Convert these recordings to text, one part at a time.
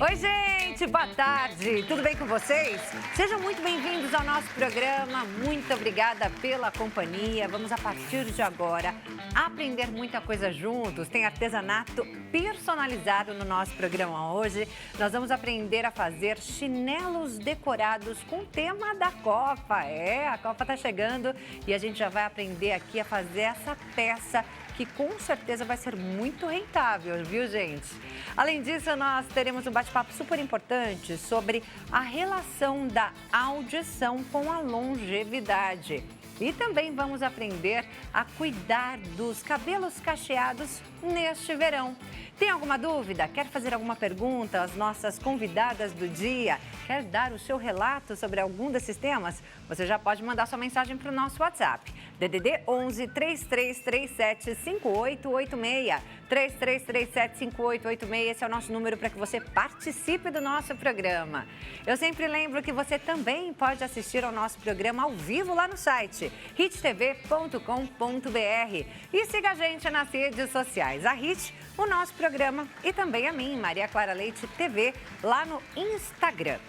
Oi, gente, boa tarde. Tudo bem com vocês? Sejam muito bem-vindos ao nosso programa. Muito obrigada pela companhia. Vamos, a partir de agora, aprender muita coisa juntos. Tem artesanato personalizado no nosso programa hoje. Nós vamos aprender a fazer chinelos decorados com o tema da Copa. A Copa tá chegando e a gente já vai aprender aqui a fazer essa peça que com certeza vai ser muito rentável, viu, gente? Além disso, nós teremos um bate-papo super importante sobre a relação da audição com a longevidade. E também vamos aprender a cuidar dos cabelos cacheados neste verão. Tem alguma dúvida? Quer fazer alguma pergunta às nossas convidadas do dia? Quer dar o seu relato sobre algum desses temas? Você já pode mandar sua mensagem para o nosso WhatsApp. DDD 11 3337 5886. 3337 5886, esse é o nosso número para que você participe do nosso programa. Eu sempre lembro que você também pode assistir ao nosso programa ao vivo lá no site hittv.com.br e siga a gente nas redes sociais, a Hit, o nosso programa e também a mim, Maria Clara Leite TV, lá no Instagram.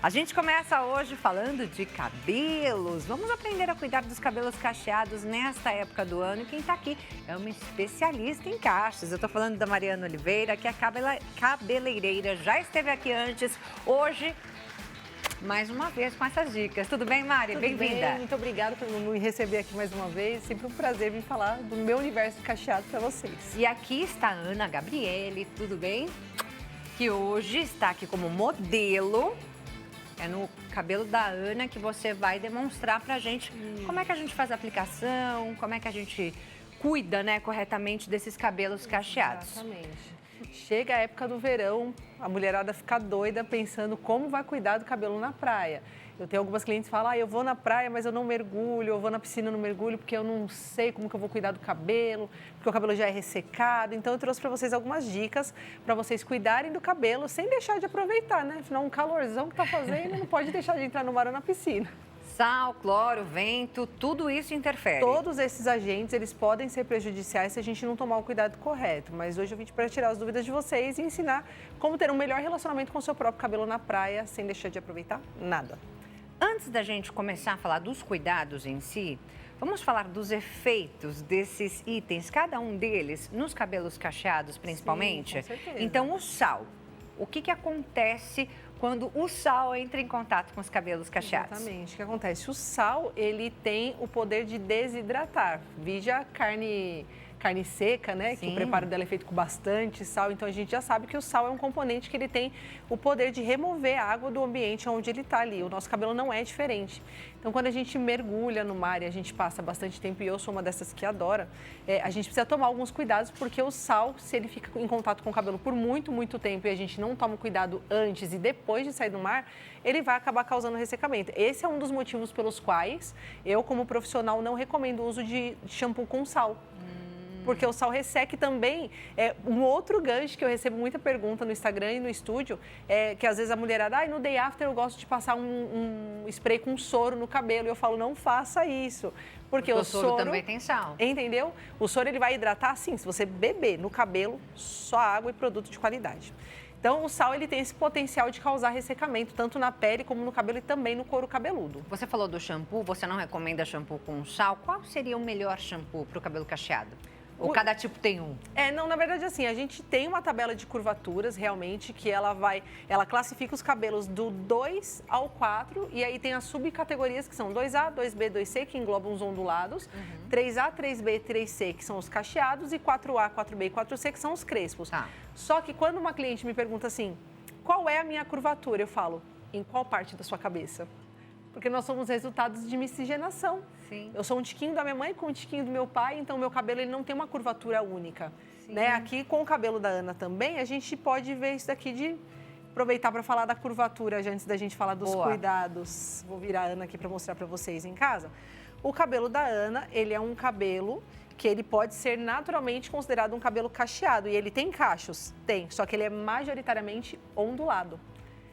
A gente começa hoje falando de cabelos. Vamos aprender a cuidar dos cabelos cacheados nesta época do ano. E quem está aqui é uma especialista em cachos. Eu estou falando da Mariana Oliveira, que é cabeleireira. Já esteve aqui antes. Hoje, mais uma vez com essas dicas. Tudo bem, Mari? Bem-vinda. Muito obrigada por me receber aqui mais uma vez. Sempre um prazer vir falar do meu universo cacheado para vocês. E aqui está a Ana Gabriele, tudo bem? Que hoje está aqui como modelo. É no cabelo da Ana que você vai demonstrar pra gente como é que a gente faz a aplicação, como é que a gente cuida, né, corretamente desses cabelos cacheados. Exatamente. Chega a época do verão, a mulherada fica doida pensando como vai cuidar do cabelo na praia. Eu tenho algumas clientes que falam, eu vou na praia, mas eu não mergulho, eu vou na piscina, não mergulho, porque eu não sei como que eu vou cuidar do cabelo, porque o cabelo já é ressecado. Então, eu trouxe para vocês algumas dicas para vocês cuidarem do cabelo sem deixar de aproveitar, né? Afinal, um calorzão que tá fazendo, não pode deixar de entrar no mar ou na piscina. Sal, cloro, vento, tudo isso interfere. Todos esses agentes, eles podem ser prejudiciais se a gente não tomar o cuidado correto. Mas hoje eu vim para tirar as dúvidas de vocês e ensinar como ter um melhor relacionamento com o seu próprio cabelo na praia, sem deixar de aproveitar nada. Antes da gente começar a falar dos cuidados em si, vamos falar dos efeitos desses itens, cada um deles, nos cabelos cacheados principalmente? Sim, com certeza. Então, o sal. O que acontece quando o sal entra em contato com os cabelos cacheados? Exatamente. O que acontece? O sal, ele tem o poder de desidratar. Veja a carne seca, né? Sim. Que o preparo dela é feito com bastante sal. Então, a gente já sabe que o sal é um componente que ele tem o poder de remover a água do ambiente onde ele está ali. O nosso cabelo não é diferente. Então, quando a gente mergulha no mar e a gente passa bastante tempo, e eu sou uma dessas que adora, a gente precisa tomar alguns cuidados, porque o sal, se ele fica em contato com o cabelo por muito, muito tempo e a gente não toma cuidado antes e depois de sair do mar, ele vai acabar causando ressecamento. Esse é um dos motivos pelos quais eu, como profissional, não recomendo o uso de shampoo com sal. Porque o sal resseca também. Um outro gancho que eu recebo muita pergunta no Instagram e no estúdio é que às vezes a mulherada, no day after eu gosto de passar um spray com soro no cabelo. E eu falo, não faça isso. Porque o soro também tem sal. Entendeu? O soro ele vai hidratar sim, se você beber no cabelo, só água e produto de qualidade. Então, o sal ele tem esse potencial de causar ressecamento, tanto na pele como no cabelo e também no couro cabeludo. Você falou do shampoo, você não recomenda shampoo com sal. Qual seria o melhor shampoo para o cabelo cacheado? Ou cada tipo tem um? Não, na verdade, assim, a gente tem uma tabela de curvaturas, realmente, que ela classifica os cabelos do 2 ao 4, e aí tem as subcategorias, que são 2A, 2B, 2C, que englobam os ondulados, 3A, 3B, 3C, que são os cacheados, e 4A, 4B e 4C, que são os crespos. Tá. Só que quando uma cliente me pergunta assim, qual é a minha curvatura? Eu falo, em qual parte da sua cabeça? Porque nós somos resultados de miscigenação. Sim. Eu sou um tiquinho da minha mãe com um tiquinho do meu pai, então meu cabelo ele não tem uma curvatura única. Né? Aqui com o cabelo da Ana também, a gente pode ver isso daqui de aproveitar para falar da curvatura, já antes da gente falar dos cuidados. Vou virar a Ana aqui para mostrar para vocês em casa. O cabelo da Ana, ele é um cabelo que ele pode ser naturalmente considerado um cabelo cacheado. E ele tem cachos? Tem, só que ele é majoritariamente ondulado.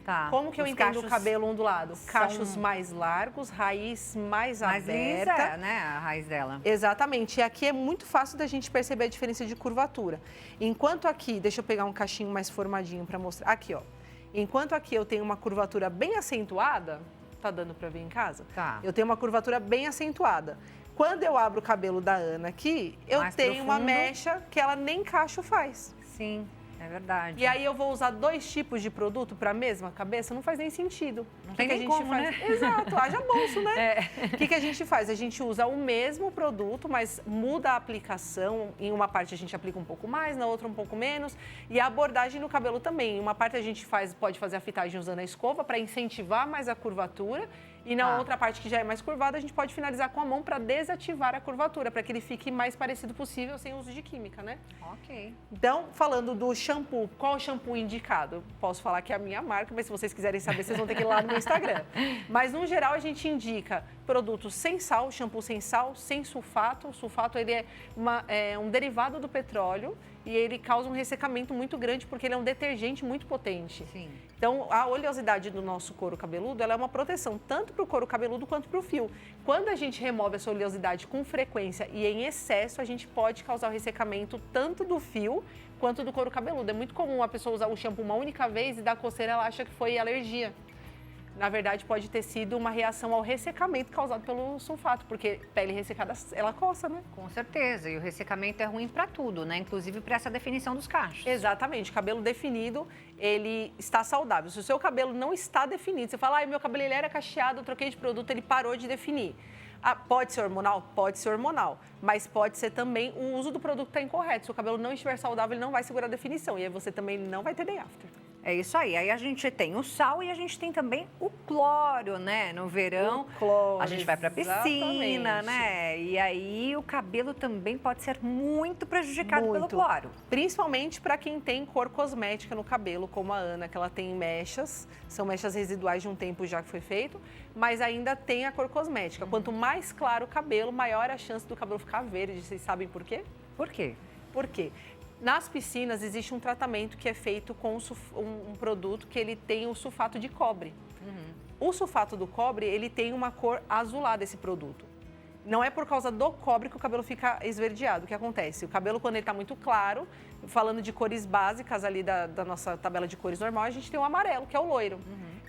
Tá. Como que eu entendo o cabelo ondulado? Cachos mais largos, raiz mais aberta. Lisa, né, a raiz dela. Exatamente. E aqui é muito fácil da gente perceber a diferença de curvatura. Enquanto aqui, deixa eu pegar um cachinho mais formadinho para mostrar. Aqui, ó. Enquanto aqui eu tenho uma curvatura bem acentuada, tá dando para ver em casa? Tá. Eu tenho uma curvatura bem acentuada. Quando eu abro o cabelo da Ana aqui, eu Mais tenho uma profundo. mecha que ela nem cacho faz. Sim, é verdade. E aí eu vou usar 2 tipos de produto para a mesma cabeça? Não faz nem sentido. Não O tem que nem a gente como, faz? né? Exato, haja bolso, né? O que a gente faz? A gente usa o mesmo produto, mas muda a aplicação. Em uma parte a gente aplica um pouco mais, na outra um pouco menos. E a abordagem no cabelo também. Em uma parte a gente pode fazer a fitagem usando a escova para incentivar mais a curvatura. E na outra parte que já é mais curvada, a gente pode finalizar com a mão para desativar a curvatura, para que ele fique mais parecido possível sem uso de química, né? Ok. Então, falando do shampoo, qual o shampoo indicado? Eu posso falar que é a minha marca, mas se vocês quiserem saber, vocês vão ter que ir lá no meu Instagram. Mas, no geral, a gente indica produtos sem sal, shampoo sem sal, sem sulfato. O sulfato ele é um derivado do petróleo e ele causa um ressecamento muito grande porque ele é um detergente muito potente. Sim. Então, a oleosidade do nosso couro cabeludo ela é uma proteção tanto para o couro cabeludo quanto para o fio. Quando a gente remove essa oleosidade com frequência e em excesso, a gente pode causar o ressecamento tanto do fio quanto do couro cabeludo. É muito comum a pessoa usar o shampoo uma única vez e dar coceira, ela acha que foi alergia. Na verdade, pode ter sido uma reação ao ressecamento causado pelo sulfato, porque pele ressecada, ela coça, né? Com certeza. E o ressecamento é ruim para tudo, né? Inclusive para essa definição dos cachos. Exatamente. Cabelo definido, ele está saudável. Se o seu cabelo não está definido, você fala, ai, meu cabelo ele era cacheado, eu troquei de produto, ele parou de definir. Ah, pode ser hormonal? Pode ser hormonal. Mas pode ser também o uso do produto que está incorreto. Se o cabelo não estiver saudável, ele não vai segurar a definição. E aí você também não vai ter day after. É isso aí. Aí a gente tem o sal e a gente tem também o cloro, né? No verão, O cloro, a gente vai pra piscina, exatamente. né? E aí o cabelo também pode ser muito prejudicado pelo Muito. cloro. Principalmente para quem tem cor cosmética no cabelo, como a Ana, que ela tem mechas, são mechas residuais de um tempo já que foi feito, mas ainda tem a cor cosmética. Quanto mais claro o cabelo, maior a chance do cabelo ficar verde. Vocês sabem por quê? Por quê? Por quê? Nas piscinas existe um tratamento que é feito com um produto que ele tem o sulfato de cobre. O sulfato do cobre, ele tem uma cor azulada, esse produto. Não é por causa do cobre que o cabelo fica esverdeado. O que acontece? O cabelo, quando ele está muito claro, falando de cores básicas ali da nossa tabela de cores normal, a gente tem o amarelo, que é o loiro.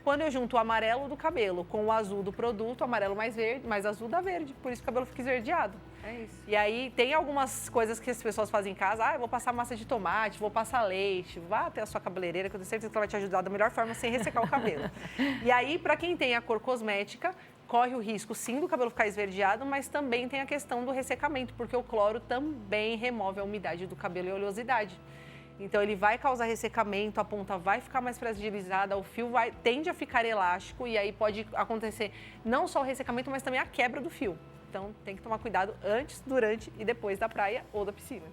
Quando eu junto o amarelo do cabelo com o azul do produto, o amarelo mais verde, mais azul dá verde. Por isso que o cabelo fica esverdeado. É isso. E aí tem algumas coisas que as pessoas fazem em casa. Ah, eu vou passar massa de tomate, vou passar leite. Vá até a sua cabeleireira, que eu tenho certeza que ela vai te ajudar da melhor forma sem ressecar o cabelo. E aí, para quem tem a cor cosmética, corre o risco sim do cabelo ficar esverdeado, mas também tem a questão do ressecamento, porque o cloro também remove a umidade do cabelo e a oleosidade. Então, ele vai causar ressecamento, a ponta vai ficar mais fragilizada, o fio tende a ficar elástico e aí pode acontecer não só o ressecamento, mas também a quebra do fio. Então, tem que tomar cuidado antes, durante e depois da praia ou da piscina.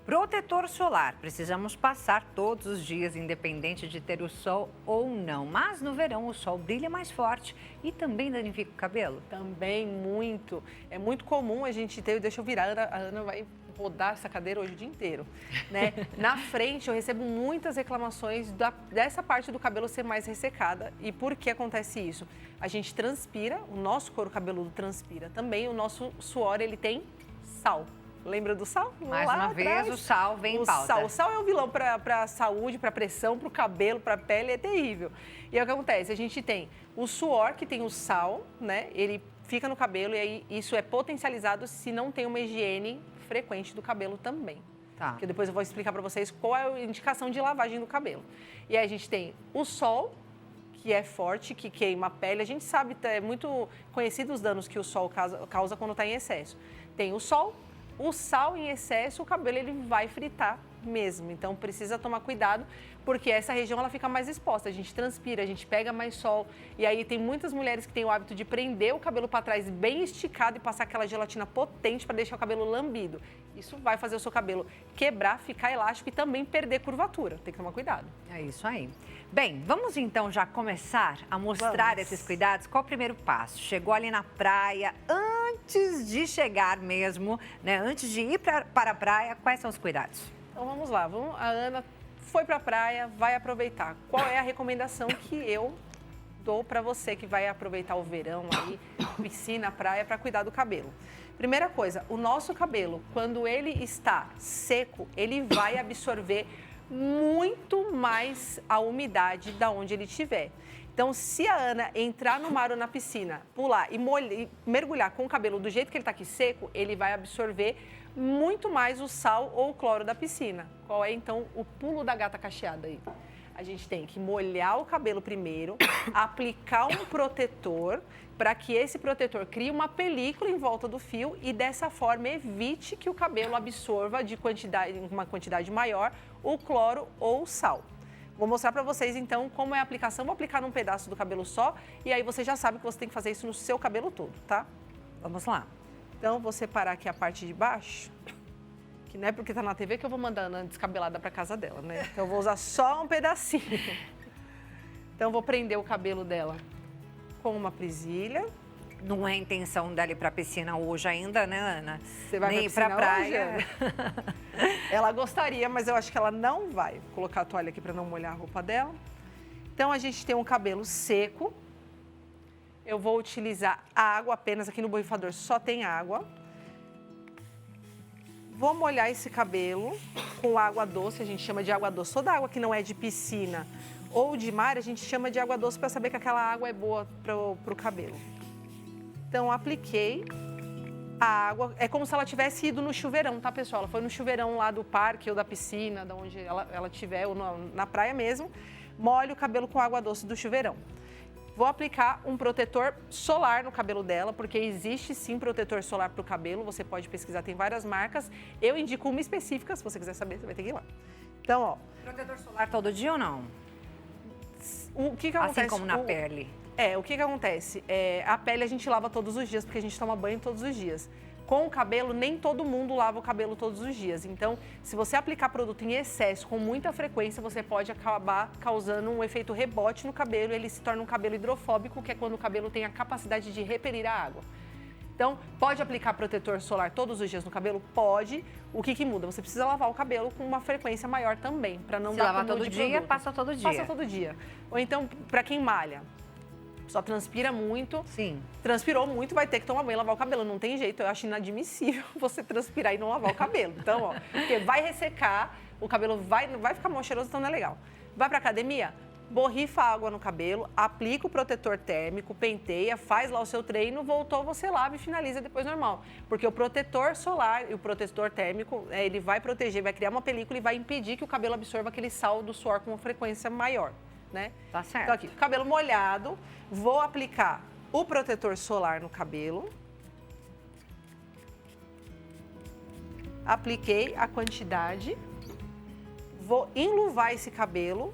Protetor solar, precisamos passar todos os dias, independente de ter o sol ou não. Mas no verão o sol brilha mais forte e também danifica o cabelo. Também muito. É muito comum a gente ter, deixa eu virar, a Ana vai rodar essa cadeira hoje o dia inteiro, né? Na frente eu recebo muitas reclamações dessa parte do cabelo ser mais ressecada. E por que acontece isso? A gente transpira, o nosso couro cabeludo transpira também, o nosso suor ele tem sal. Lembra do sal? Mais Lá uma vez, atrás, o sal vem em pauta. O sal é um vilão para a saúde, para a pressão, para o cabelo, para a pele, é terrível. E é o que acontece, a gente tem o suor, que tem o sal, né? Ele fica no cabelo e aí isso é potencializado se não tem uma higiene frequente do cabelo também. Tá. Que depois eu vou explicar para vocês qual é a indicação de lavagem do cabelo. E aí a gente tem o sol, que é forte, que queima a pele. A gente sabe, é muito conhecido os danos que o sol causa quando está em excesso. Tem o sol, o sal em excesso, o cabelo ele vai fritar mesmo. Então precisa tomar cuidado, porque essa região ela fica mais exposta. A gente transpira, a gente pega mais sol. E aí tem muitas mulheres que têm o hábito de prender o cabelo para trás bem esticado e passar aquela gelatina potente para deixar o cabelo lambido. Isso vai fazer o seu cabelo quebrar, ficar elástico e também perder curvatura. Tem que tomar cuidado. É isso aí. Bem, vamos então já começar a mostrar esses cuidados. Qual o primeiro passo? Chegou ali na praia, antes de chegar mesmo, né? Antes de ir para a praia, quais são os cuidados? Então vamos lá, a Ana foi para a praia, vai aproveitar. Qual é a recomendação que eu dou para você que vai aproveitar o verão aí, piscina, praia, para cuidar do cabelo? Primeira coisa, o nosso cabelo, quando ele está seco, ele vai absorver muito mais a umidade da onde ele estiver. Então, se a Ana entrar no mar ou na piscina, pular e mergulhar com o cabelo do jeito que ele está aqui seco, ele vai absorver muito mais o sal ou o cloro da piscina. Qual é, então, o pulo da gata cacheada aí? A gente tem que molhar o cabelo primeiro, aplicar um protetor, para que esse protetor crie uma película em volta do fio e, dessa forma, evite que o cabelo absorva uma quantidade maior o cloro ou o sal. Vou mostrar para vocês, então, como é a aplicação. Vou aplicar num pedaço do cabelo só e aí você já sabe que você tem que fazer isso no seu cabelo todo, tá? Vamos lá. Então, vou separar aqui a parte de baixo, que não é porque tá na TV que eu vou mandar a Ana descabelada para casa dela, né? Então, eu vou usar só um pedacinho. Então, vou prender o cabelo dela com uma presilha. Não é intenção dela ir para a piscina hoje ainda, né, Ana? Você vai nem para a praia. Ela gostaria, mas eu acho que ela não vai. Vou colocar a toalha aqui para não molhar a roupa dela. Então, a gente tem um cabelo seco. Eu vou utilizar água apenas. Aqui no borrifador só tem água. Vou molhar esse cabelo com água doce. A gente chama de água doce. Toda água que não é de piscina ou de mar, a gente chama de água doce para saber que aquela água é boa para o cabelo. Então, apliquei a água. É como se ela tivesse ido no chuveirão, tá, pessoal? Ela foi no chuveirão lá do parque ou da piscina, de onde ela estiver, ou na praia mesmo. Molhe o cabelo com água doce do chuveirão. Vou aplicar um protetor solar no cabelo dela, porque existe sim protetor solar para o cabelo. Você pode pesquisar, tem várias marcas. Eu indico uma específica, se você quiser saber, você vai ter que ir lá. Então, ó. Protetor solar todo dia ou não? O que acontece? Assim como na pele. O que acontece? A pele a gente lava todos os dias, porque a gente toma banho todos os dias. Com o cabelo, nem todo mundo lava o cabelo todos os dias. Então, se você aplicar produto em excesso, com muita frequência, você pode acabar causando um efeito rebote no cabelo. Ele se torna um cabelo hidrofóbico, que é quando o cabelo tem a capacidade de repelir a água. Então, pode aplicar protetor solar todos os dias no cabelo? Pode. O que muda? Você precisa lavar o cabelo com uma frequência maior também, para não dar acúmulo de produto. Se lavar todo dia, passa todo dia. Passa todo dia. Ou então, para quem malha, só transpira muito. Sim. Transpirou muito, vai ter que tomar banho e lavar o cabelo. Não tem jeito, eu acho inadmissível você transpirar e não lavar o cabelo. Então, ó, porque vai ressecar, o cabelo vai ficar mal cheiroso, então não é legal. Vai pra academia? Borrifa água no cabelo, aplica o protetor térmico, penteia, faz lá o seu treino, voltou, você lava e finaliza depois normal. Porque o protetor solar e o protetor térmico, ele vai proteger, vai criar uma película e vai impedir que o cabelo absorva aquele sal do suor com uma frequência maior, né? Tá certo. Então aqui, cabelo molhado, vou aplicar o protetor solar no cabelo. Apliquei a quantidade. Vou enluvar esse cabelo,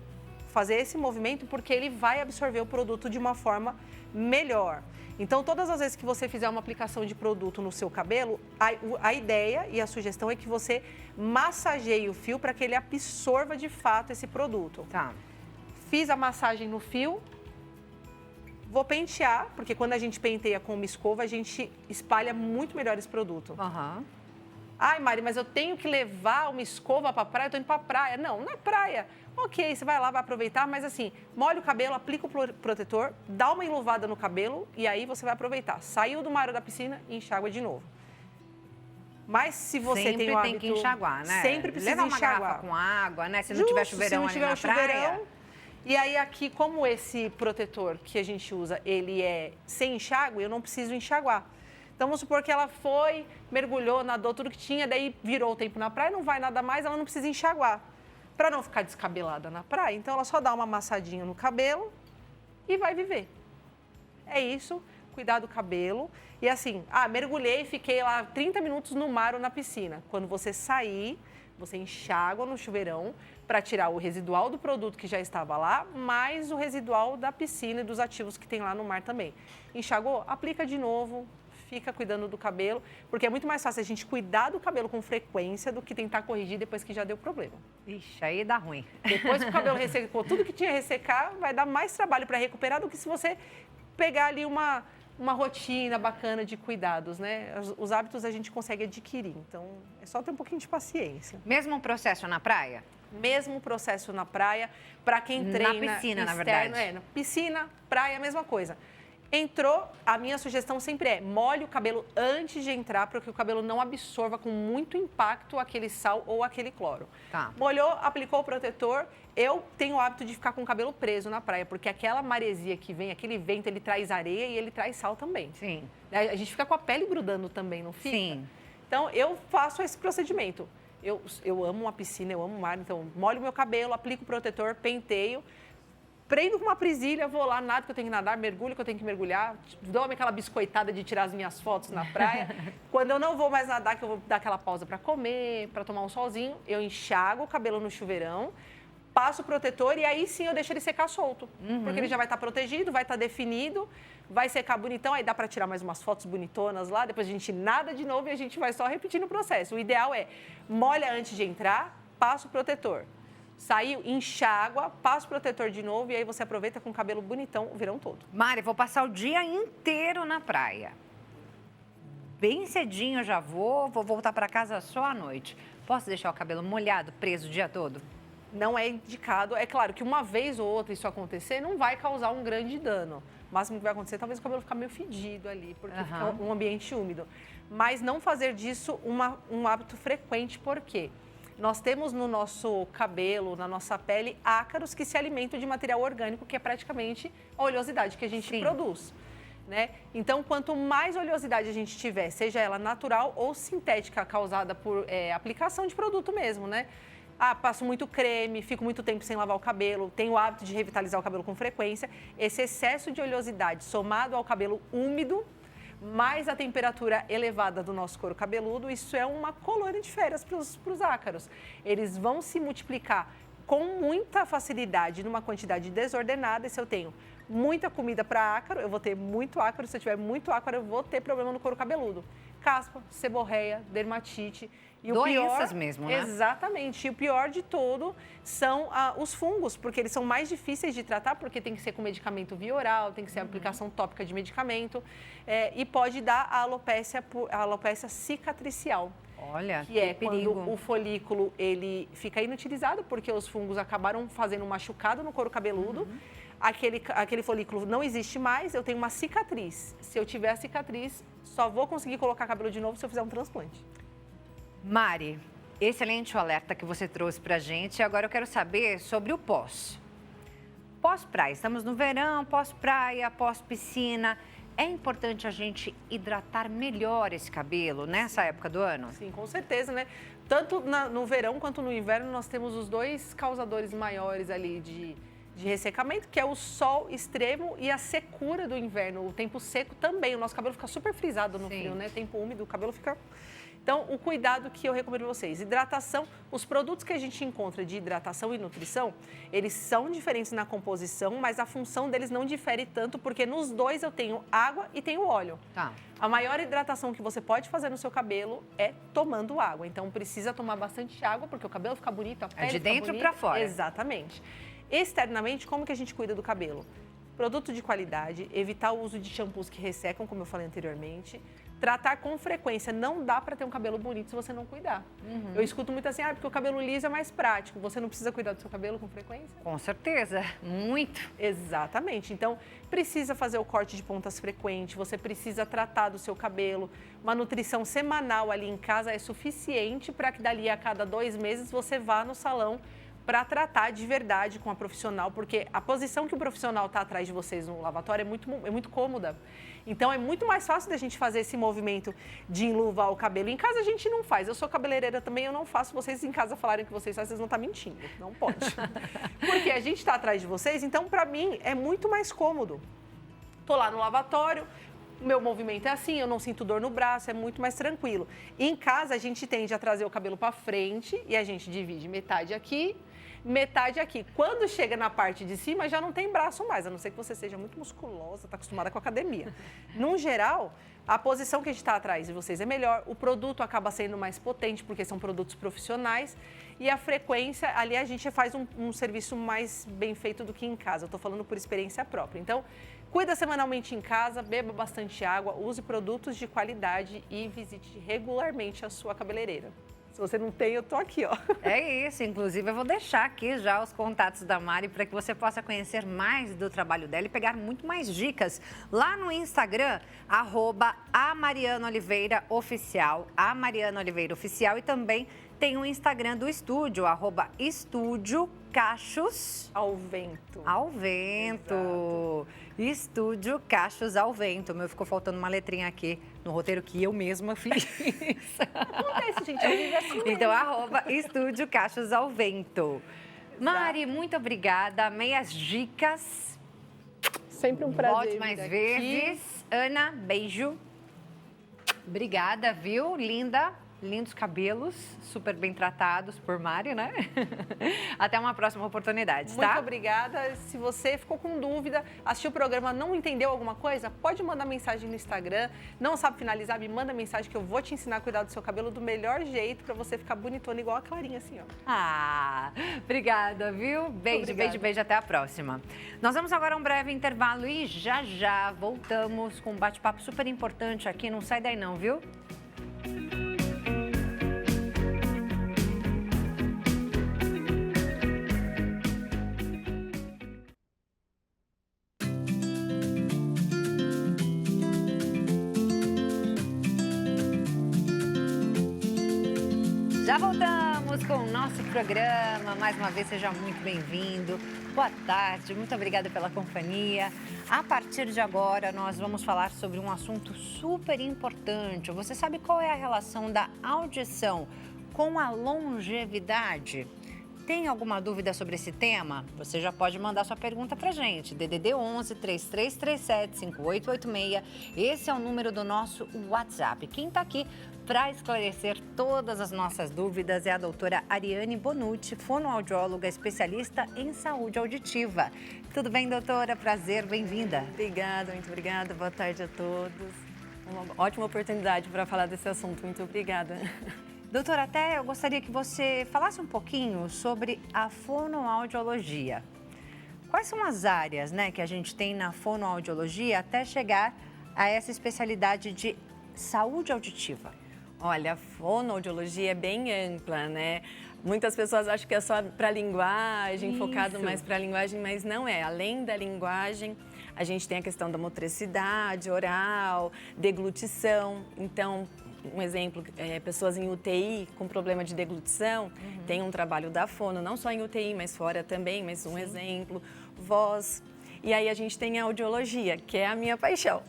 fazer esse movimento, porque ele vai absorver o produto de uma forma melhor. Então, todas as vezes que você fizer uma aplicação de produto no seu cabelo, a ideia e a sugestão é que você massageie o fio para que ele absorva de fato esse produto. Tá. Fiz a massagem no fio, vou pentear, porque quando a gente penteia com uma escova, a gente espalha muito melhor esse produto. Aham. Ai, Mari, mas eu tenho que levar uma escova para a praia, eu tô indo para a praia. Não, na praia. Ok, você vai lá, vai aproveitar, mas assim, molha o cabelo, aplica o protetor, dá uma enluvada no cabelo e aí você vai aproveitar. Saiu do mar ou da piscina, enxágua de novo. Mas se você sempre tem o hábito... tem que enxaguar, né? Sempre precisa levar uma enxaguar. garrafa com água, né? Se não tiver chuveirão ali na praia. E aí aqui, como esse protetor que a gente usa, ele é sem enxágue, eu não preciso enxaguar. Então, vamos supor que ela foi, mergulhou, nadou tudo que tinha, daí virou o tempo na praia, não vai nada mais, ela não precisa enxaguar. Para não ficar descabelada na praia, então ela só dá uma amassadinha no cabelo e vai viver. É isso, cuidar do cabelo. E assim, mergulhei, fiquei lá 30 minutos no mar ou na piscina. Quando você sair, você enxágua no chuveirão para tirar o residual do produto que já estava lá, mais o residual da piscina e dos ativos que tem lá no mar também. Enxagou? Aplica de novo. Fica cuidando do cabelo, porque é muito mais fácil a gente cuidar do cabelo com frequência do que tentar corrigir depois que já deu problema. Ixi, aí dá ruim. Depois que o cabelo ressecou tudo que tinha que ressecar, vai dar mais trabalho para recuperar do que se você pegar ali uma rotina bacana de cuidados, né? Os hábitos a gente consegue adquirir, então é só ter um pouquinho de paciência. Mesmo processo na praia? Mesmo processo na praia, para quem treina na piscina, externo, na verdade. na piscina, praia, a mesma coisa. Entrou, a minha sugestão sempre é molhe o cabelo antes de entrar, para que o cabelo não absorva com muito impacto aquele sal ou aquele cloro. Tá. Molhou, aplicou o protetor. Eu tenho o hábito de ficar com o cabelo preso na praia, porque aquela maresia que vem, aquele vento, ele traz areia e ele traz sal também. Sim. A gente fica com a pele grudando também, não fica? Sim. Então, eu faço esse procedimento. Eu amo uma piscina, eu amo o mar, então molho o meu cabelo, aplico o protetor, penteio, prendo com uma presilha, vou lá, nado que eu tenho que nadar, mergulho que eu tenho que mergulhar, dou aquela biscoitada de tirar as minhas fotos na praia. Quando eu não vou mais nadar, que eu vou dar aquela pausa para comer, para tomar um solzinho, eu enxago o cabelo no chuveirão, passo o protetor e aí sim eu deixo ele secar solto. Porque ele já vai estar protegido, vai estar definido, vai secar bonitão, aí dá para tirar mais umas fotos bonitonas lá, depois a gente nada de novo e a gente vai só repetindo o processo. O ideal é molha antes de entrar, passa o protetor. Saiu, enxágua, passa o protetor de novo e aí você aproveita com o cabelo bonitão o verão todo. Mari, vou passar o dia inteiro na praia. Bem cedinho eu já vou voltar para casa só à noite. Posso deixar o cabelo molhado, preso o dia todo? Não é indicado. É claro que uma vez ou outra isso acontecer não vai causar um grande dano. O máximo que vai acontecer, talvez o cabelo ficar meio fedido ali, porque fica um ambiente úmido. Mas não fazer disso um hábito frequente, por quê? Nós temos no nosso cabelo, na nossa pele, ácaros que se alimentam de material orgânico, que é praticamente a oleosidade que a gente produz. Né? Então, quanto mais oleosidade a gente tiver, seja ela natural ou sintética, causada por aplicação de produto mesmo, né? Passo muito creme, fico muito tempo sem lavar o cabelo, tenho o hábito de revitalizar o cabelo com frequência. Esse excesso de oleosidade somado ao cabelo úmido, mais a temperatura elevada do nosso couro cabeludo, isso é uma colônia de férias para os ácaros. Eles vão se multiplicar com muita facilidade, numa quantidade desordenada. E se eu tenho muita comida para ácaro, eu vou ter muito ácaro. Se eu tiver muito ácaro, eu vou ter problema no couro cabeludo. Caspa, seborreia, dermatite. E doenças mesmo, né? Exatamente. E o pior de tudo são os fungos, porque eles são mais difíceis de tratar, porque tem que ser com medicamento via oral, tem que ser aplicação tópica de medicamento, e pode dar a alopecia cicatricial. Olha, que é perigo. Quando o folículo ele fica inutilizado, porque os fungos acabaram fazendo um machucado no couro cabeludo. Aquele folículo não existe mais, eu tenho uma cicatriz. Se eu tiver a cicatriz, só vou conseguir colocar cabelo de novo se eu fizer um transplante. Mari, excelente o alerta que você trouxe pra gente. Agora eu quero saber sobre o pós. Pós-praia, estamos no verão, pós-praia, pós-piscina. É importante a gente hidratar melhor esse cabelo nessa época do ano? Sim, com certeza, né? Tanto no verão quanto no inverno, nós temos os dois causadores maiores ali de ressecamento, que é o sol extremo e a secura do inverno. O tempo seco também, o nosso cabelo fica super frisado no frio, né? Tempo úmido, o cabelo fica... Então, o cuidado que eu recomendo a vocês. Hidratação, os produtos que a gente encontra de hidratação e nutrição, eles são diferentes na composição, mas a função deles não difere tanto, porque nos dois eu tenho água e tenho óleo. Tá. A maior hidratação que você pode fazer no seu cabelo é tomando água. Então, precisa tomar bastante água, porque o cabelo fica bonito, a pele de fica dentro bonita. para fora. Exatamente. Externamente, como que a gente cuida do cabelo? Produto de qualidade, evitar o uso de shampoos que ressecam, como eu falei anteriormente. Tratar com frequência. Não dá para ter um cabelo bonito se você não cuidar. Eu escuto muito assim, porque o cabelo liso é mais prático. Você não precisa cuidar do seu cabelo com frequência? Com certeza, muito. Exatamente. Então, precisa fazer o corte de pontas frequente, você precisa tratar do seu cabelo. Uma nutrição semanal ali em casa é suficiente para que dali a cada 2 meses você vá no salão para tratar de verdade com a profissional, porque a posição que o profissional está atrás de vocês no lavatório é muito cômoda. Então, é muito mais fácil da gente fazer esse movimento de enluvar o cabelo. Em casa, a gente não faz. Eu sou cabeleireira também, eu não faço. Vocês em casa falarem que vocês fazem, vocês vão estar mentindo. Não pode. Porque a gente está atrás de vocês, então, para mim, é muito mais cômodo. Estou lá no lavatório, meu movimento é assim, eu não sinto dor no braço, é muito mais tranquilo. Em casa, a gente tende a trazer o cabelo para frente e a gente divide metade aqui, metade aqui. Quando chega na parte de cima, já não tem braço mais, a não ser que você seja muito musculosa, está acostumada com a academia. No geral, a posição que a gente está atrás de vocês é melhor, o produto acaba sendo mais potente, porque são produtos profissionais, e a frequência, ali a gente faz um serviço mais bem feito do que em casa. Eu estou falando por experiência própria. Então, cuida semanalmente em casa, beba bastante água, use produtos de qualidade e visite regularmente a sua cabeleireira. Se você não tem, eu tô aqui, ó. É isso, inclusive eu vou deixar aqui já os contatos da Mari para que você possa conhecer mais do trabalho dela e pegar muito mais dicas lá no Instagram, @AmarianaOliveiraOficial, a Mariana Oliveira Oficial, e também tem o Instagram do estúdio, @Estúdio Cachos Ao Vento. ao Vento. Exato. Estúdio Cachos ao Vento. Meu, ficou faltando uma letrinha aqui no roteiro que eu mesma fiz. Acontece, gente. Eu vivo assim mesmo. Então, @Estúdio Cachos ao Vento. Mari, muito obrigada. Meias dicas. Sempre um prazer. Volte mais vezes. Ana, beijo. Obrigada, viu? Linda. Lindos cabelos, super bem tratados por Mari, né? Até uma próxima oportunidade, tá? Muito obrigada. Se você ficou com dúvida, assistiu o programa, não entendeu alguma coisa, pode mandar mensagem no Instagram. Não sabe finalizar, me manda mensagem que eu vou te ensinar a cuidar do seu cabelo do melhor jeito para você ficar bonitona igual a Clarinha, assim, ó. Ah, obrigada, viu? Beijo, Obrigada. beijo, beijo. Até a próxima. Nós vamos agora a um breve intervalo e já voltamos com um bate-papo super importante aqui. Não sai daí não, viu? Já voltamos com o nosso programa. Mais uma vez, seja muito bem-vindo. Boa tarde, muito obrigada pela companhia. A partir de agora, nós vamos falar sobre um assunto super importante. Você sabe qual é a relação da audição com a longevidade? Tem alguma dúvida sobre esse tema? Você já pode mandar sua pergunta pra gente. DDD 11 3337 5886. Esse é o número do nosso WhatsApp. Quem tá aqui para esclarecer todas as nossas dúvidas é a doutora Ariane Bonucci, fonoaudióloga especialista em saúde auditiva. Tudo bem, doutora? Prazer, bem-vinda. Obrigada, muito obrigada. Boa tarde a todos. Uma ótima oportunidade para falar desse assunto. Muito obrigada. Doutora, até eu gostaria que você falasse um pouquinho sobre a fonoaudiologia. Quais são as áreas, né, que a gente tem na fonoaudiologia até chegar a essa especialidade de saúde auditiva? Olha, a fonoaudiologia é bem ampla, né? Muitas pessoas acham que é só para a linguagem, focado mais para a linguagem, mas não é. Além da linguagem, a gente tem a questão da motricidade oral, deglutição. Então, um exemplo, pessoas em UTI com problema de deglutição, tem um trabalho da fono, não só em UTI, mas fora também, mas um exemplo, voz. E aí a gente tem a audiologia, que é a minha paixão.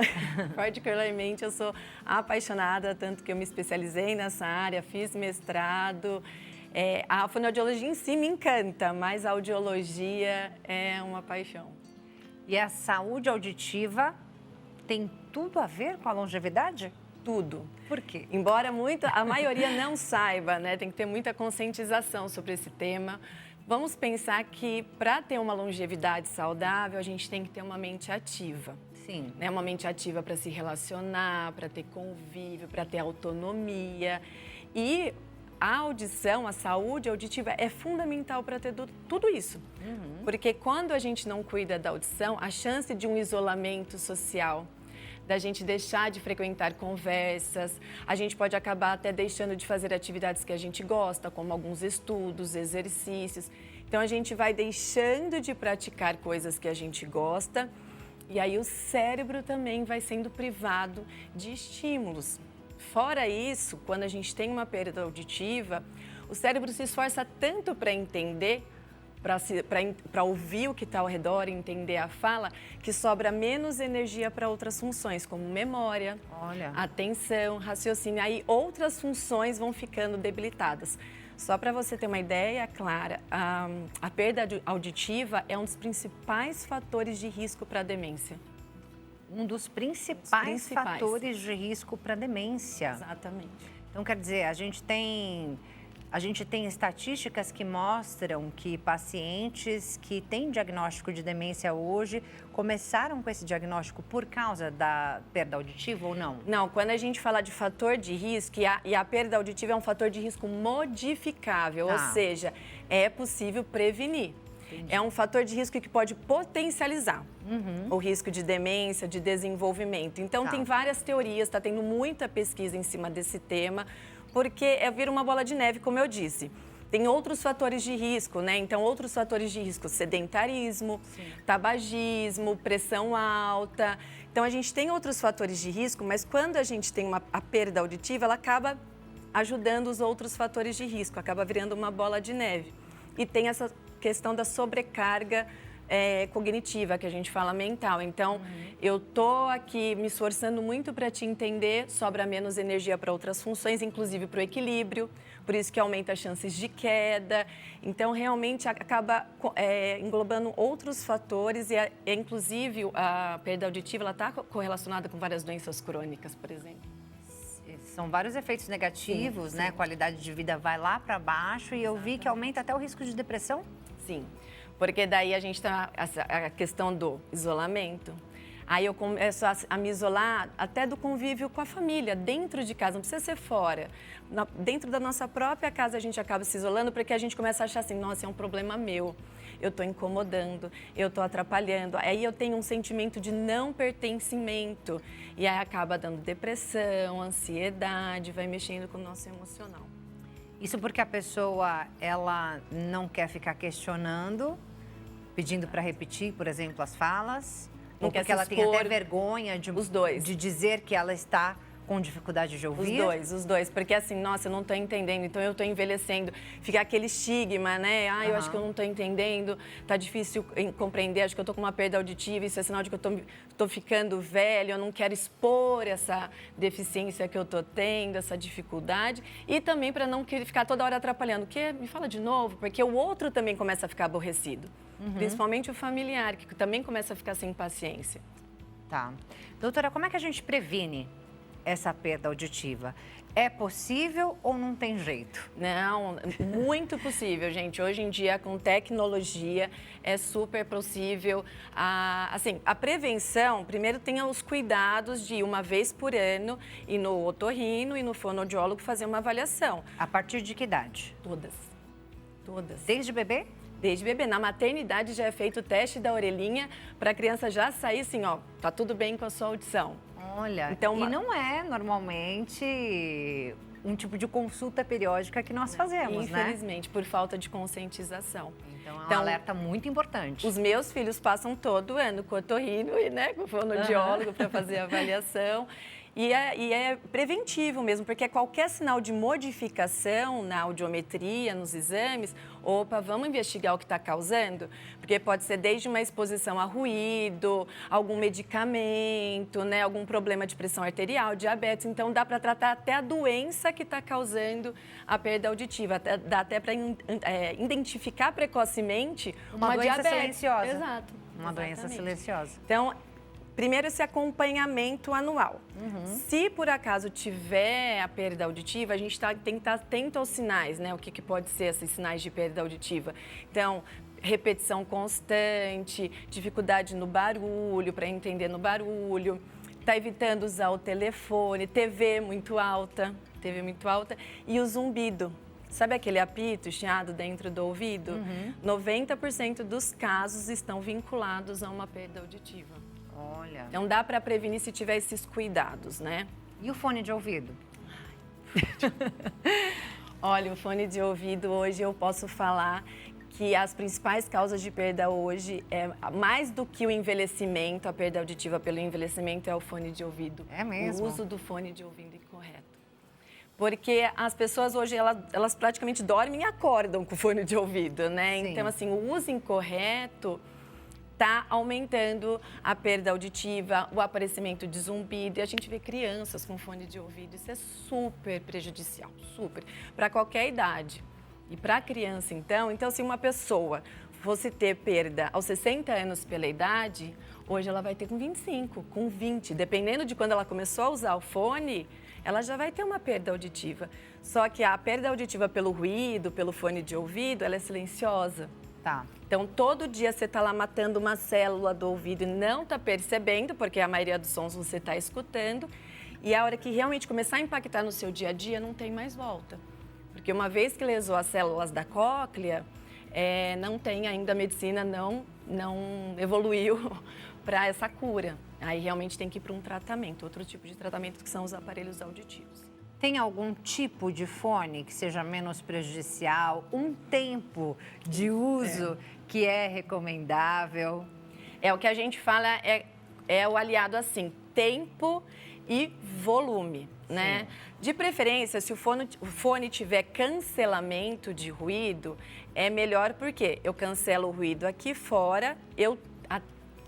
Particularmente eu sou apaixonada, tanto que eu me especializei nessa área, fiz mestrado. A fonoaudiologia em si me encanta, mas a audiologia é uma paixão. E a saúde auditiva tem tudo a ver com a longevidade? Tudo. Por quê? Embora a maioria não saiba, né? Tem que ter muita conscientização sobre esse tema. Vamos pensar que para ter uma longevidade saudável, a gente tem que ter uma mente ativa. Sim. Né? Uma mente ativa para se relacionar, para ter convívio, para ter autonomia. E a audição, a saúde auditiva é fundamental para ter tudo isso. Porque quando a gente não cuida da audição, a chance de um isolamento social, da gente deixar de frequentar conversas, a gente pode acabar até deixando de fazer atividades que a gente gosta, como alguns estudos, exercícios. Então, a gente vai deixando de praticar coisas que a gente gosta e aí o cérebro também vai sendo privado de estímulos. Fora isso, quando a gente tem uma perda auditiva, o cérebro se esforça tanto para entender, para ouvir o que está ao redor, entender a fala, que sobra menos energia para outras funções, como memória, atenção, raciocínio. Aí outras funções vão ficando debilitadas. Só para você ter uma ideia, Clara, a perda auditiva é um dos principais fatores de risco para a demência. Um dos principais fatores de risco para a demência. Exatamente. Então, quer dizer, a gente tem estatísticas que mostram que pacientes que têm diagnóstico de demência hoje começaram com esse diagnóstico por causa da perda auditiva ou não? Não, quando a gente fala de fator de risco, e a perda auditiva é um fator de risco modificável, ou seja, é possível prevenir. Entendi. É um fator de risco que pode potencializar o risco de demência, de desenvolvimento. Então, tem várias teorias, está tendo muita pesquisa em cima desse tema. porque vira uma bola de neve, como eu disse. Tem outros fatores de risco, né? Então, outros fatores de risco, sedentarismo, tabagismo, pressão alta. Então, a gente tem outros fatores de risco, mas quando a gente tem a perda auditiva, ela acaba ajudando os outros fatores de risco, acaba virando uma bola de neve. E tem essa questão da sobrecarga cognitiva, que a gente fala mental. Então, eu tô aqui me esforçando muito para te entender, sobra menos energia para outras funções, inclusive para o equilíbrio, por isso que aumenta as chances de queda. Então, realmente, acaba englobando outros fatores e, inclusive, a perda auditiva, ela está correlacionada com várias doenças crônicas, por exemplo. São vários efeitos negativos, né? A qualidade de vida vai lá para baixo e eu vi que aumenta até o risco de depressão. Sim, porque daí a gente tem a questão do isolamento. Aí eu começo a me isolar até do convívio com a família, dentro de casa, não precisa ser fora. Dentro da nossa própria casa a gente acaba se isolando porque a gente começa a achar assim, nossa, é um problema meu, eu estou incomodando, eu estou atrapalhando. Aí eu tenho um sentimento de não pertencimento e aí acaba dando depressão, ansiedade, vai mexendo com o nosso emocional. Isso porque a pessoa, ela não quer ficar questionando, pedindo para repetir, por exemplo, as falas? Não ou porque ela tem até vergonha de dizer que ela está com dificuldade de ouvir? Os dois. Porque assim, nossa, eu não estou entendendo, então eu estou envelhecendo. Fica aquele estigma, né? Eu acho que eu não estou entendendo, tá difícil compreender, acho que eu estou com uma perda auditiva, isso é sinal de que eu estou ficando velho, eu não quero expor essa deficiência que eu estou tendo, essa dificuldade. E também para não ficar toda hora atrapalhando. Me fala de novo, porque o outro também começa a ficar aborrecido. Principalmente o familiar, que também começa a ficar sem paciência. Tá. Doutora, como é que a gente previne essa perda auditiva? É possível ou não tem jeito? Não, muito possível, gente. Hoje em dia, com tecnologia, é super possível. A prevenção, primeiro tem os cuidados de uma vez por ano ir no otorrino e no fonoaudiólogo fazer uma avaliação. A partir de que idade? Todas. Desde bebê? Desde bebê. Na maternidade já é feito o teste da orelhinha para a criança já sair assim, ó, tá tudo bem com a sua audição. Olha, então, e não é normalmente um tipo de consulta periódica que nós fazemos, infelizmente, por falta de conscientização. Então, é um alerta muito importante. Os meus filhos passam todo ano com o otorrino e, né, com o fonoaudiólogo para fazer a avaliação. E é preventivo mesmo, porque qualquer sinal de modificação na audiometria, nos exames, vamos investigar o que está causando? Porque pode ser desde uma exposição a ruído, algum medicamento, né, algum problema de pressão arterial, diabetes. Então, dá para tratar até a doença que está causando a perda auditiva. Dá até para identificar precocemente uma doença diabetes. Silenciosa. Exato. Uma doença silenciosa. Então, primeiro, esse acompanhamento anual. Se por acaso tiver a perda auditiva, a gente tem que estar atento aos sinais, né? O que pode ser esses sinais de perda auditiva. Então, repetição constante, dificuldade no barulho, para entender no barulho, tá evitando usar o telefone, TV muito alta e o zumbido. Sabe aquele apito, chiado dentro do ouvido? 90% dos casos estão vinculados a uma perda auditiva. Olha. Então, dá para prevenir se tiver esses cuidados, né? E o fone de ouvido? Olha, o fone de ouvido, hoje eu posso falar que as principais causas de perda hoje, mais do que o envelhecimento, a perda auditiva pelo envelhecimento, é o fone de ouvido. É mesmo? O uso do fone de ouvido incorreto. Porque as pessoas hoje, elas praticamente dormem e acordam com o fone de ouvido, né? Sim. Então, assim, o uso incorreto está aumentando a perda auditiva, o aparecimento de zumbido. E a gente vê crianças com fone de ouvido. Isso é super prejudicial, super, para qualquer idade. E para a criança, então, se uma pessoa fosse ter perda aos 60 anos pela idade, hoje ela vai ter com 25, com 20. Dependendo de quando ela começou a usar o fone, ela já vai ter uma perda auditiva. Só que a perda auditiva pelo ruído, pelo fone de ouvido, ela é silenciosa. Tá. Então, todo dia você está lá matando uma célula do ouvido e não está percebendo, porque a maioria dos sons você está escutando. E a hora que realmente começar a impactar no seu dia a dia, não tem mais volta. Porque uma vez que lesou as células da cóclea, não tem ainda, a medicina não evoluiu para essa cura. Aí realmente tem que ir para um tratamento, outro tipo de tratamento que são os aparelhos auditivos. Tem algum tipo de fone que seja menos prejudicial? Um tempo de uso que é recomendável? O que a gente fala é o aliado assim, tempo e volume, né? De preferência, se o fone tiver cancelamento de ruído, é melhor porque eu cancelo o ruído aqui fora,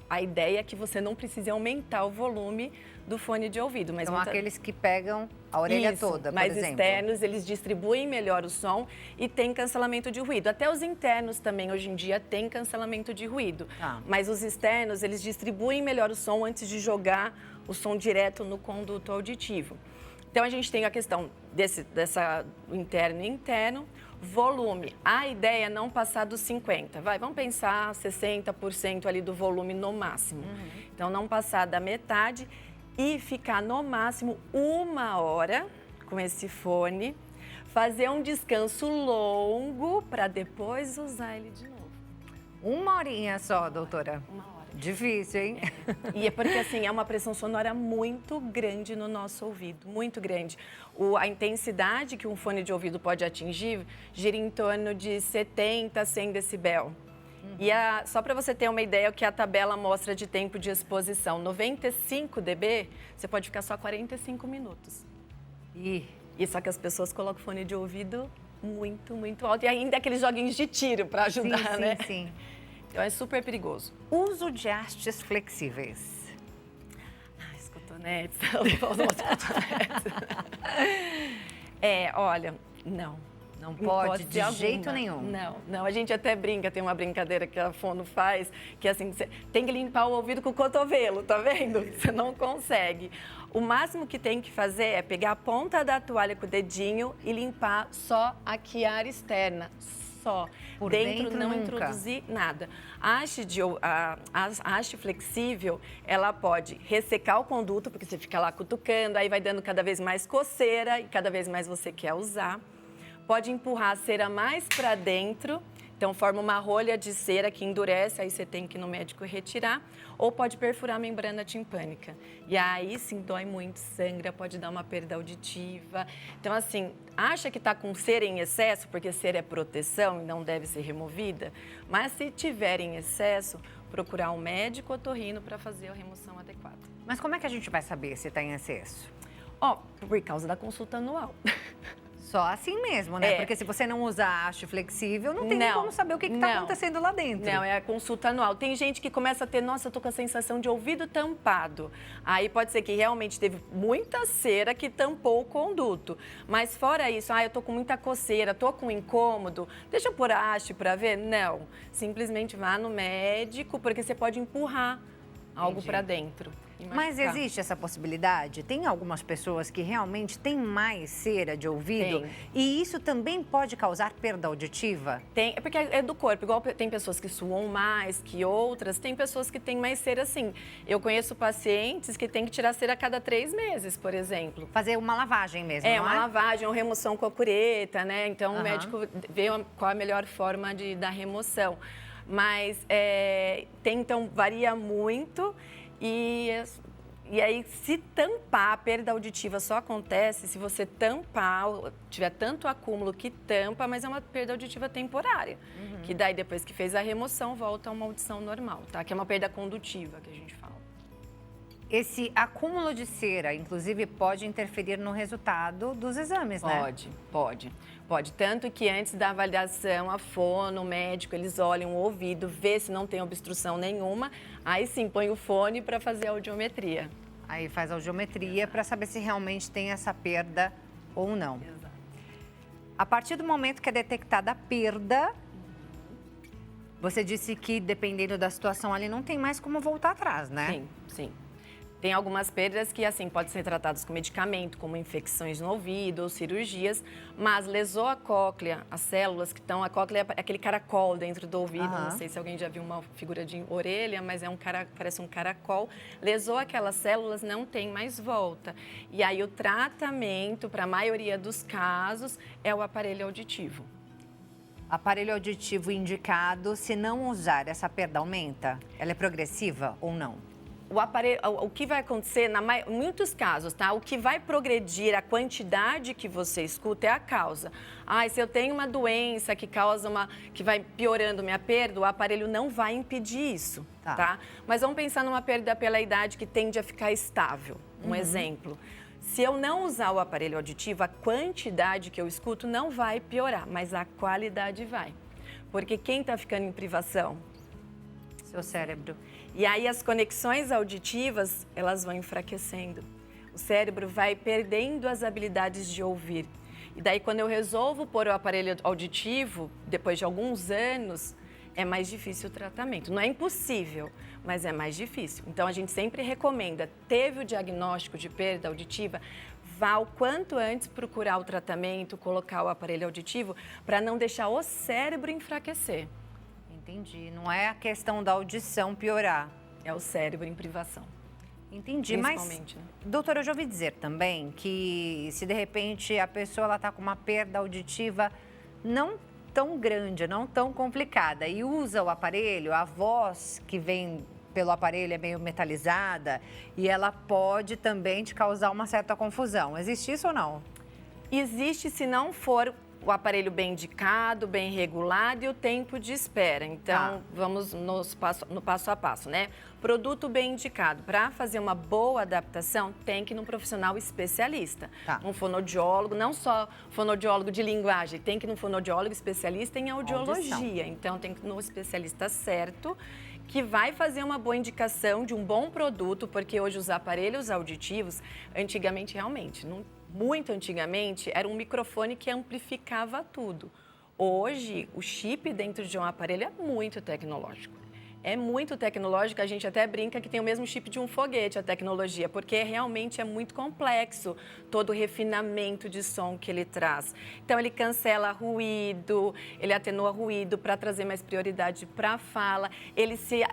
a ideia é que você não precise aumentar o volume do fone de ouvido. Mas São aqueles que pegam a orelha Isso, toda, por mais exemplo. externos, eles distribuem melhor o som e tem cancelamento de ruído. Até os internos também, hoje em dia, tem cancelamento de ruído. Mas os externos, eles distribuem melhor o som antes de jogar o som direto no conduto auditivo. Então, a gente tem a questão dessa interno e interno. Volume, a ideia é não passar dos 50%. Vamos pensar 60% ali do volume no máximo. Então, não passar da metade e ficar no máximo 1 hora com esse fone, fazer um descanso longo para depois usar ele de novo. 1 horinha só, doutora? 1 hora. Difícil, hein? E é porque, assim, é uma pressão sonora muito grande no nosso ouvido, muito grande. A intensidade que um fone de ouvido pode atingir gira em torno de 70 a 100 decibel. E só para você ter uma ideia, o que a tabela mostra de tempo de exposição, 95 dB, você pode ficar só 45 minutos. E só que as pessoas colocam fone de ouvido muito, muito alto. E ainda aqueles joguinhos de tiro para ajudar, né? Sim. Então é super perigoso. Uso de hastes flexíveis. Os cotonetes, os cotonetes. Olha, não. Não pode de jeito nenhum. Não. A gente até brinca, tem uma brincadeira que a fono faz, que assim, você tem que limpar o ouvido com o cotovelo, tá vendo? Você não consegue. O máximo que tem que fazer é pegar a ponta da toalha com o dedinho e limpar só aqui a área externa. Só. Por dentro não nunca. introduzir nada. A haste flexível, ela pode ressecar o conduto, porque você fica lá cutucando, aí vai dando cada vez mais coceira e cada vez mais você quer usar. Pode empurrar a cera mais para dentro, então forma uma rolha de cera que endurece, aí você tem que ir no médico retirar, ou pode perfurar a membrana timpânica. E aí sim dói muito, sangra, pode dar uma perda auditiva. Então assim, acha que está com cera em excesso, porque cera é proteção e não deve ser removida, mas se tiver em excesso, procurar um médico otorrino para fazer a remoção adequada. Mas como é que a gente vai saber se está em excesso? Por causa da consulta anual. Só assim mesmo, né? Porque se você não usar a haste flexível, não tem nem como saber o que está acontecendo lá dentro. Não, é a consulta anual. Tem gente que começa a ter, nossa, eu tô com a sensação de ouvido tampado. Aí pode ser que realmente teve muita cera que tampou o conduto. Mas fora isso, eu tô com muita coceira, tô com incômodo, deixa eu pôr a haste para ver? Não. Simplesmente vá no médico, porque você pode empurrar algo para dentro. Mas existe essa possibilidade? Tem algumas pessoas que realmente têm mais cera de ouvido? Tem. E isso também pode causar perda auditiva? Tem, é porque é do corpo. Igual tem pessoas que suam mais que outras, tem pessoas que têm mais cera assim. Eu conheço pacientes que têm que tirar cera a cada 3 meses, por exemplo. Fazer uma lavagem mesmo, não é? Uma lavagem ou remoção com a cureta, né? Então, o médico vê qual a melhor forma da remoção. Mas, então, varia muito. E aí, se tampar, a perda auditiva só acontece se você tampar, tiver tanto acúmulo que tampa, mas é uma perda auditiva temporária. Que daí, depois que fez a remoção, volta a uma audição normal, tá? Que é uma perda condutiva, que a gente fala. Esse acúmulo de cera, inclusive, pode interferir no resultado dos exames, né? Pode. Tanto que antes da avaliação, a fono, o médico, eles olham o ouvido, vê se não tem obstrução nenhuma, aí sim põe o fone para fazer a audiometria. Aí faz a audiometria para saber se realmente tem essa perda ou não. Exato. A partir do momento que é detectada a perda, você disse que dependendo da situação ali não tem mais como voltar atrás, né? Sim. Tem algumas perdas que, assim, podem ser tratadas com medicamento, como infecções no ouvido ou cirurgias, mas lesou a cóclea, as células que estão... A cóclea é aquele caracol dentro do ouvido, não sei se alguém já viu uma figura de orelha, mas parece um caracol. Lesou aquelas células, não tem mais volta. E aí o tratamento, para a maioria dos casos, é o aparelho auditivo. Aparelho auditivo indicado, se não usar, essa perda aumenta? Ela é progressiva ou não? o aparelho, o que vai acontecer, em muitos casos, tá? O que vai progredir a quantidade que você escuta é a causa. Se eu tenho uma doença que que vai piorando minha perda, o aparelho não vai impedir isso, tá? Mas vamos pensar numa perda pela idade que tende a ficar estável. Um exemplo. Se eu não usar o aparelho auditivo, a quantidade que eu escuto não vai piorar, mas a qualidade vai. Porque quem está ficando em privação? Seu cérebro. E aí as conexões auditivas, elas vão enfraquecendo. O cérebro vai perdendo as habilidades de ouvir. E daí quando eu resolvo pôr o aparelho auditivo, depois de alguns anos, é mais difícil o tratamento. Não é impossível, mas é mais difícil. Então a gente sempre recomenda, teve o diagnóstico de perda auditiva, vá o quanto antes procurar o tratamento, colocar o aparelho auditivo, para não deixar o cérebro enfraquecer. Entendi. Não é a questão da audição piorar. É o cérebro em privação. Entendi, mas, doutora, eu já ouvi dizer também que se de repente a pessoa está com uma perda auditiva não tão grande, não tão complicada e usa o aparelho, a voz que vem pelo aparelho é meio metalizada e ela pode também te causar uma certa confusão. Existe isso ou não? Existe se não for o aparelho bem indicado, bem regulado e o tempo de espera. Então, vamos no passo a passo, né? Produto bem indicado. Para fazer uma boa adaptação, tem que ir num profissional especialista. Um fonoaudiólogo, não só fonoaudiólogo de linguagem, tem que ir num fonoaudiólogo especialista em audiologia. Então, tem que ir no especialista certo, que vai fazer uma boa indicação de um bom produto, porque hoje os aparelhos auditivos, antigamente, realmente, muito antigamente, era um microfone que amplificava tudo. Hoje, o chip dentro de um aparelho é muito tecnológico. É muito tecnológico, a gente até brinca que tem o mesmo chip de um foguete, a tecnologia, porque realmente é muito complexo todo o refinamento de som que ele traz. Então, ele cancela ruído, ele atenua ruído para trazer mais prioridade para a fala, ele se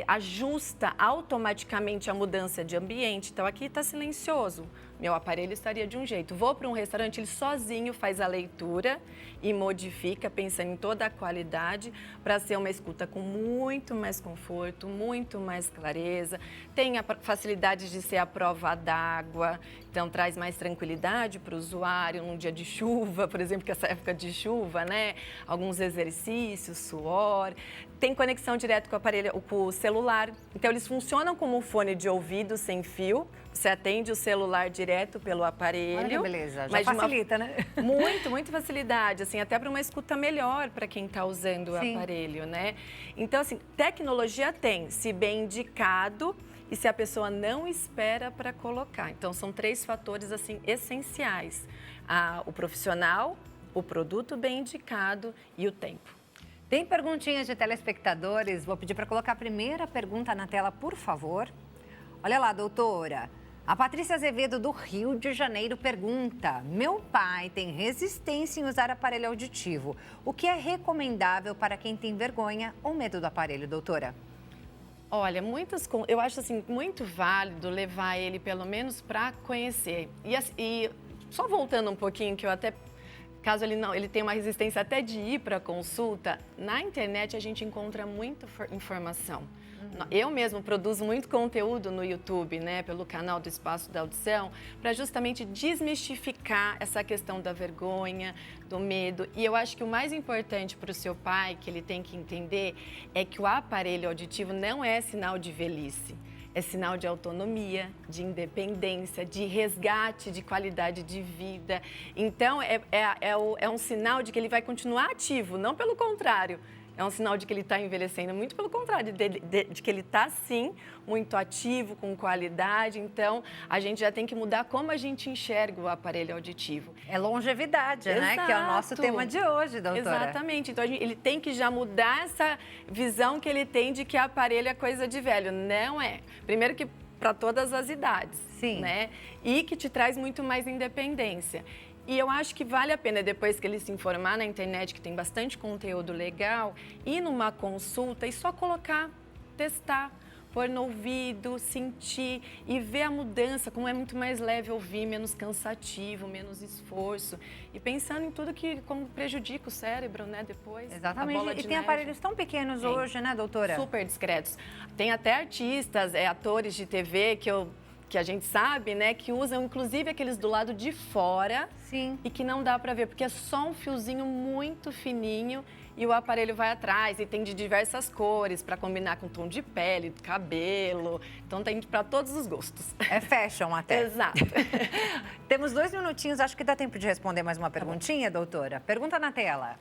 ajusta automaticamente a mudança de ambiente. Então, aqui está silencioso. Meu aparelho estaria de um jeito. Vou para um restaurante, ele sozinho faz a leitura e modifica, pensando em toda a qualidade, para ser uma escuta com muito mais conforto, muito mais clareza. Tem a facilidade de ser à prova d'água, então traz mais tranquilidade para o usuário num dia de chuva, por exemplo, que essa época de chuva, né? Alguns exercícios, suor. Tem conexão direto com o aparelho, com o celular. Então, eles funcionam como um fone de ouvido sem fio. Você atende o celular direto pelo aparelho. Olha que beleza, já facilita, né? Muito facilidade, assim, até para uma escuta melhor para quem está usando o aparelho, né? Então, assim, tecnologia tem, se bem indicado e se a pessoa não espera para colocar. Então, são 3 fatores, assim, essenciais. O profissional, o produto bem indicado e o tempo. Tem perguntinhas de telespectadores. Vou pedir para colocar a primeira pergunta na tela, por favor. Olha lá, doutora. A Patrícia Azevedo, do Rio de Janeiro, pergunta: meu pai tem resistência em usar aparelho auditivo. O que é recomendável para quem tem vergonha ou medo do aparelho, doutora? Olha, eu acho assim, muito válido levar ele pelo menos para conhecer. E só voltando um pouquinho, que eu até... Caso ele tenha uma resistência até de ir para consulta, na internet a gente encontra muita informação. Eu mesmo produzo muito conteúdo no YouTube, né, pelo canal do Espaço da Audição, para justamente desmistificar essa questão da vergonha, do medo. E eu acho que o mais importante para o seu pai, que ele tem que entender, é que o aparelho auditivo não é sinal de velhice. É sinal de autonomia, de independência, de resgate, de qualidade de vida. Então, é um sinal de que ele vai continuar ativo, não pelo contrário. É um sinal de que ele está envelhecendo, muito pelo contrário, de que ele está, sim, muito ativo, com qualidade. Então, a gente já tem que mudar como a gente enxerga o aparelho auditivo. É longevidade, né? Que é o nosso tema de hoje, doutora. Exatamente. Então, ele tem que já mudar essa visão que ele tem de que aparelho é coisa de velho. Não é. Primeiro que para todas as idades, né? E que te traz muito mais independência. E eu acho que vale a pena, depois que ele se informar na internet, que tem bastante conteúdo legal, ir numa consulta e só colocar, testar. pôr no ouvido, sentir e ver a mudança, como é muito mais leve ouvir, menos cansativo, menos esforço. E pensando em tudo que como prejudica o cérebro, né, depois. Exatamente. E tem aparelhos tão pequenos hoje, né, doutora? Super discretos. Tem até artistas, atores de TV que a gente sabe, né, que usam inclusive aqueles do lado de fora. Sim. E que não dá para ver, porque é só um fiozinho muito fininho e o aparelho vai atrás e tem de diversas cores para combinar com o tom de pele, do cabelo. Então tem para todos os gostos. É fashion até. Exato. Temos 2 minutinhos, acho que dá tempo de responder mais uma perguntinha, doutora. Pergunta na tela.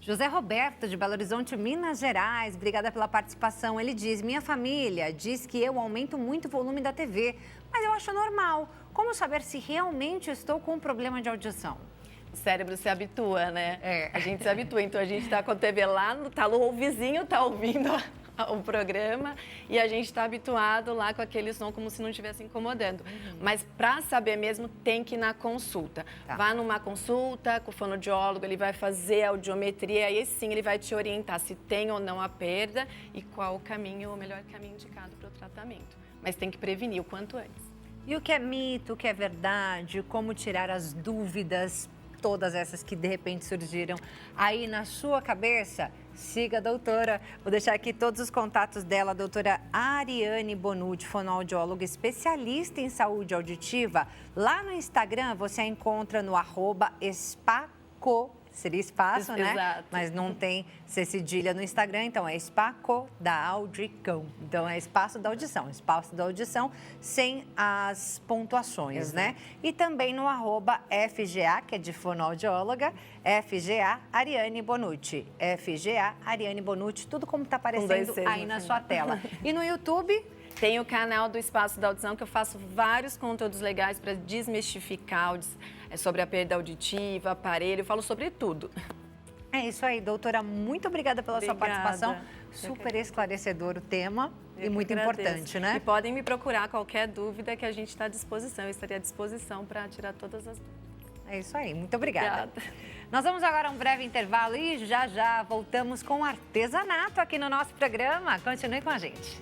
José Roberto, de Belo Horizonte, Minas Gerais, obrigada pela participação. Ele diz, minha família diz que eu aumento muito o volume da TV, mas eu acho normal. Como saber se realmente estou com um problema de audição? O cérebro se habitua, né? É. A gente se habitua, então a gente está com a TV lá, o vizinho está ouvindo o programa e a gente está habituado lá com aquele som como se não estivesse incomodando. Mas para saber mesmo, tem que ir na consulta. Tá. Vá numa consulta com o fonoaudiólogo, ele vai fazer a audiometria e aí sim ele vai te orientar se tem ou não a perda e qual o melhor caminho indicado para o tratamento. Mas tem que prevenir o quanto antes. E o que é mito, o que é verdade, como tirar as dúvidas, todas essas que de repente surgiram aí na sua cabeça? Siga a doutora. Vou deixar aqui todos os contatos dela, a doutora Ariane Bonucci, fonoaudióloga especialista em saúde auditiva. Lá no Instagram você a encontra no @espaco. Seria espaço, né? Exato. Mas não tem C cedilha no Instagram, então é Espaco da Audicão. Então é espaço da audição sem as pontuações, né? E também no @FGA, que é de fonoaudióloga, FGA Ariane Bonucci. FGA Ariane Bonucci, tudo como está aparecendo aí na sua tela. E no YouTube? Tem o canal do Espaço da Audição, que eu faço vários conteúdos legais para desmistificar sobre a perda auditiva, aparelho, eu falo sobre tudo. É isso aí, doutora. Muito obrigada pela sua participação. Super esclarecedor o tema e muito importante, né? E podem me procurar qualquer dúvida que a gente está à disposição. Eu estaria à disposição para tirar todas as dúvidas. É isso aí, muito obrigada. Obrigada. Nós vamos agora a um breve intervalo e já voltamos com artesanato aqui no nosso programa. Continue com a gente.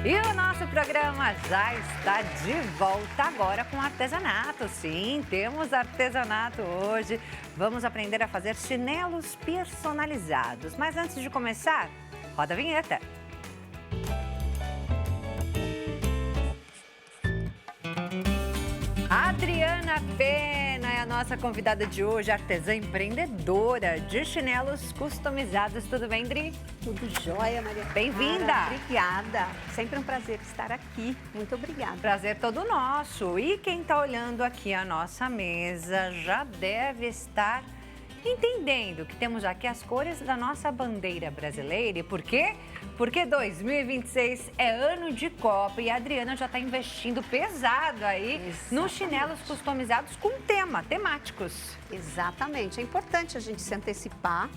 E o nosso programa já está de volta agora com artesanato. Sim, temos artesanato hoje. Vamos aprender a fazer chinelos personalizados. Mas antes de começar, roda a vinheta. Adriana Pena é a nossa convidada de hoje, artesã empreendedora de chinelos customizados. Tudo bem, Dri? Tudo jóia, Maria. Bem-vinda. Obrigada. Sempre um prazer estar aqui. Muito obrigada. Prazer todo nosso. E quem está olhando aqui a nossa mesa já deve estar entendendo que temos aqui as cores da nossa bandeira brasileira. E por quê? Porque 2026 é ano de Copa e a Adriana já está investindo pesado aí nos chinelos customizados com temáticos. Exatamente. É importante a gente se antecipar.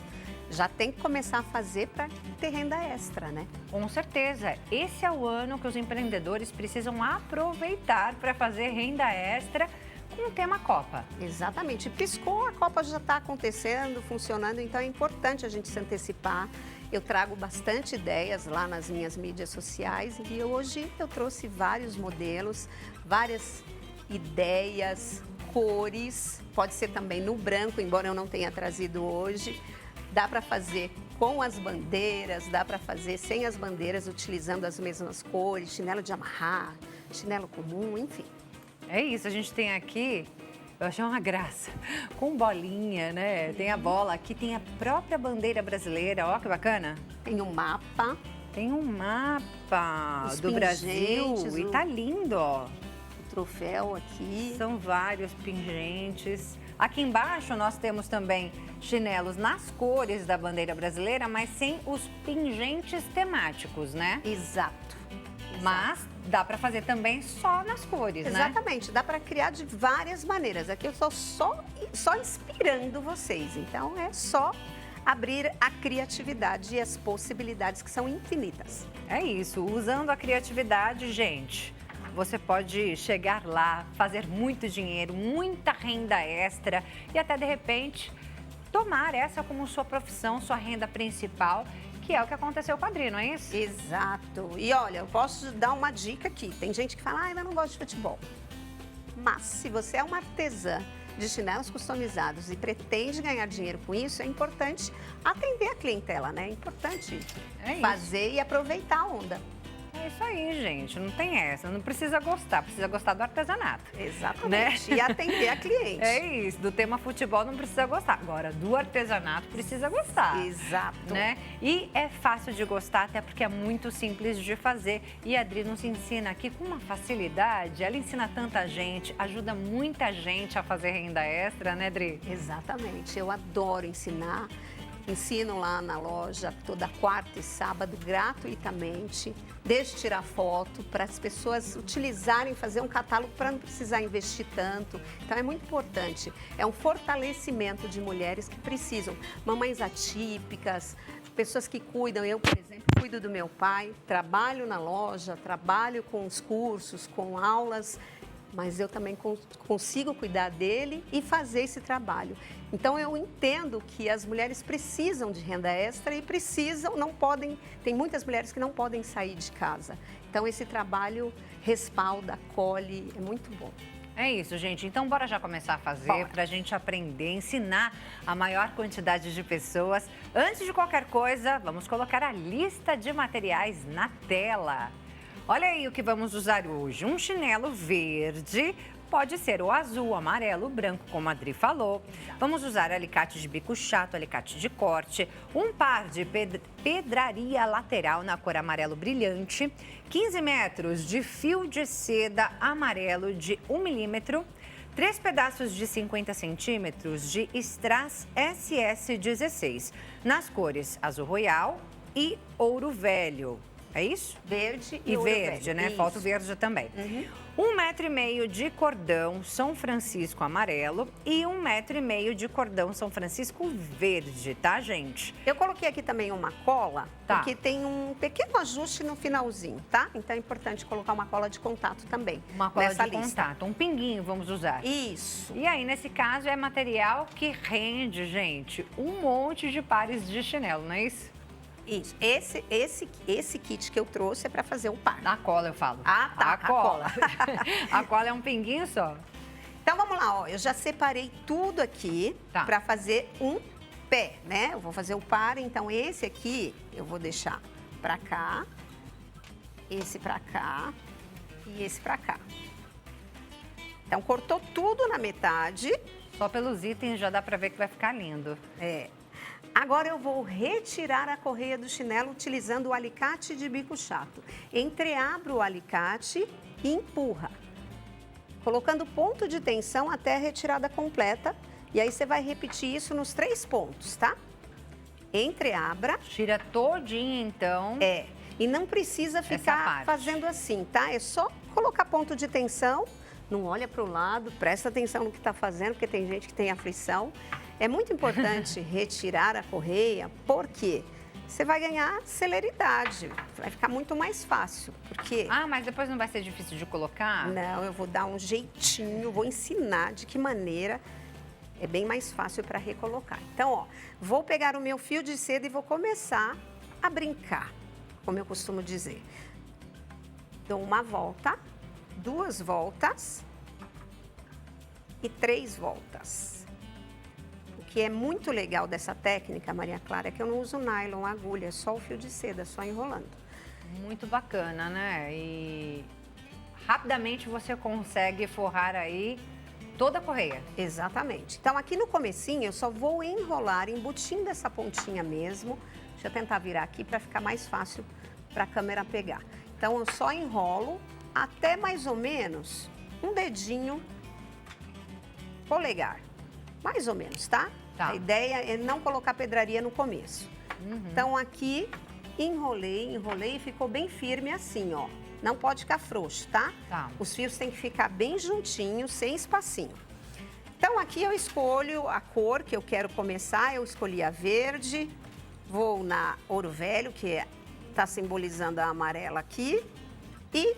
Já tem que começar a fazer para ter renda extra, né? Com certeza. Esse é o ano que os empreendedores precisam aproveitar para fazer renda extra com o tema Copa. Exatamente. Piscou, a Copa já está acontecendo, funcionando, então é importante a gente se antecipar. Eu trago bastante ideias lá nas minhas mídias sociais e hoje eu trouxe vários modelos, várias ideias, cores. Pode ser também no branco, embora eu não tenha trazido hoje. Dá para fazer com as bandeiras, dá para fazer sem as bandeiras, utilizando as mesmas cores, chinelo de amarrar, chinelo comum, enfim. É isso, a gente tem aqui, eu achei uma graça, com bolinha, né? Tem a bola, aqui tem a própria bandeira brasileira, ó que bacana. Tem um mapa. Tem um mapa Os do Brasil pingentes, e tá lindo, ó. O troféu aqui. São vários pingentes. Aqui embaixo nós temos também chinelos nas cores da bandeira brasileira, mas sem os pingentes temáticos, né? Exato. Mas dá para fazer também só nas cores, né? Exatamente, dá para criar de várias maneiras. Aqui eu estou só inspirando vocês, então é só abrir a criatividade e as possibilidades que são infinitas. É isso, usando a criatividade, gente, você pode chegar lá, fazer muito dinheiro, muita renda extra e até de repente tomar essa como sua profissão, sua renda principal, que é o que aconteceu com a Adri, não é isso? Exato. E olha, eu posso dar uma dica aqui. Tem gente que fala, eu não gosto de futebol. Mas se você é uma artesã de chinelos customizados e pretende ganhar dinheiro com isso, é importante atender a clientela, né? É importante fazer e aproveitar a onda. É isso aí, gente. Não tem essa. Não precisa gostar do artesanato. Exatamente. Né? E atender a cliente. É isso. Do tema futebol não precisa gostar. Agora, do artesanato precisa gostar. Exato. Né? E é fácil de gostar, até porque é muito simples de fazer. E a Adri nos ensina aqui com uma facilidade. Ela ensina tanta gente, ajuda muita gente a fazer renda extra, né, Adri? Exatamente. Eu adoro ensinar. Ensino lá na loja toda quarta e sábado gratuitamente. Deixo tirar foto para as pessoas utilizarem, fazer um catálogo para não precisar investir tanto. Então é muito importante. É um fortalecimento de mulheres que precisam. Mamães atípicas, pessoas que cuidam. Eu, por exemplo, cuido do meu pai, trabalho na loja, trabalho com os cursos, com aulas. Mas eu também consigo cuidar dele e fazer esse trabalho. Então, eu entendo que as mulheres precisam de renda extra e tem muitas mulheres que não podem sair de casa. Então, esse trabalho respalda, acolhe, é muito bom. É isso, gente. Então, bora já começar a fazer para a gente aprender, ensinar a maior quantidade de pessoas. Antes de qualquer coisa, vamos colocar a lista de materiais na tela. Olha aí o que vamos usar hoje. Um chinelo verde, pode ser o azul, o amarelo, o branco, como a Adri falou. Vamos usar alicate de bico chato, alicate de corte, um par de pedraria lateral na cor amarelo brilhante, 15 metros de fio de seda amarelo de 1 milímetro, 3 pedaços de 50 centímetros de strass SS16, nas cores azul royal e ouro velho. É isso? Verde e ouro verde, velho. né? Isso. Falta o verde também. 1,5 metro de cordão São Francisco amarelo e 1,5 metro de cordão São Francisco verde, tá, gente? Eu coloquei aqui também uma cola, Tá. porque tem um pequeno ajuste no finalzinho, tá? Então é importante colocar uma cola de contato também. Uma cola nessa de lista. contato, um pinguinho vamos usar. Isso. E aí, nesse caso, é material que rende, gente, um monte de pares de chinelo, não é isso? Isso. Esse kit que eu trouxe é para fazer um par. A cola, eu falo. Ah, tá. A cola. A cola é um pinguinho só. Então vamos lá, ó. Eu já separei tudo aqui Tá. para fazer um pé, né? Eu vou fazer o par, então esse aqui eu vou deixar para cá, esse para cá e esse para cá. Então cortou tudo na metade. Só pelos itens já dá pra ver que vai ficar lindo. É. Agora eu vou retirar a correia do chinelo utilizando o alicate de bico chato. Entreabro o alicate e empurra, colocando ponto de tensão até a retirada completa. E aí você vai repetir isso nos 3 pontos, tá? Entreabra. Tira todinha, então. E não precisa ficar parte. fazendo assim, tá? É só colocar ponto de tensão, não olha para o lado, presta atenção no que está fazendo, porque tem gente que tem aflição. É muito importante retirar a correia, porque você vai ganhar celeridade, vai ficar muito mais fácil. Porque Ah, mas depois não vai ser difícil de colocar? não, eu vou dar um jeitinho, vou ensinar de que maneira é bem mais fácil para recolocar. Então, ó, vou pegar o meu fio de seda e vou começar a brincar, como eu costumo dizer. Dou uma volta, 2 voltas e 3 voltas. O que é muito legal dessa técnica, Maria Clara, é que eu não uso nylon, agulha, é só o fio de seda, só enrolando. Muito bacana, né? E rapidamente você consegue forrar aí toda a correia. Exatamente. Então, aqui no comecinho, eu só vou enrolar, embutindo essa pontinha mesmo. Deixa eu tentar virar aqui para ficar mais fácil para a câmera pegar. Então, eu só enrolo até mais ou menos um dedinho polegar. Mais ou menos, tá? Tá. A ideia é não colocar pedraria no começo. Então, aqui, enrolei e ficou bem firme assim, ó. Não pode ficar frouxo, tá? Tá. Os fios têm que ficar bem juntinhos, sem espacinho. Então, aqui eu escolho a cor que eu quero começar. Eu escolhi a verde, vou na ouro velho, que está simbolizando a amarela aqui, e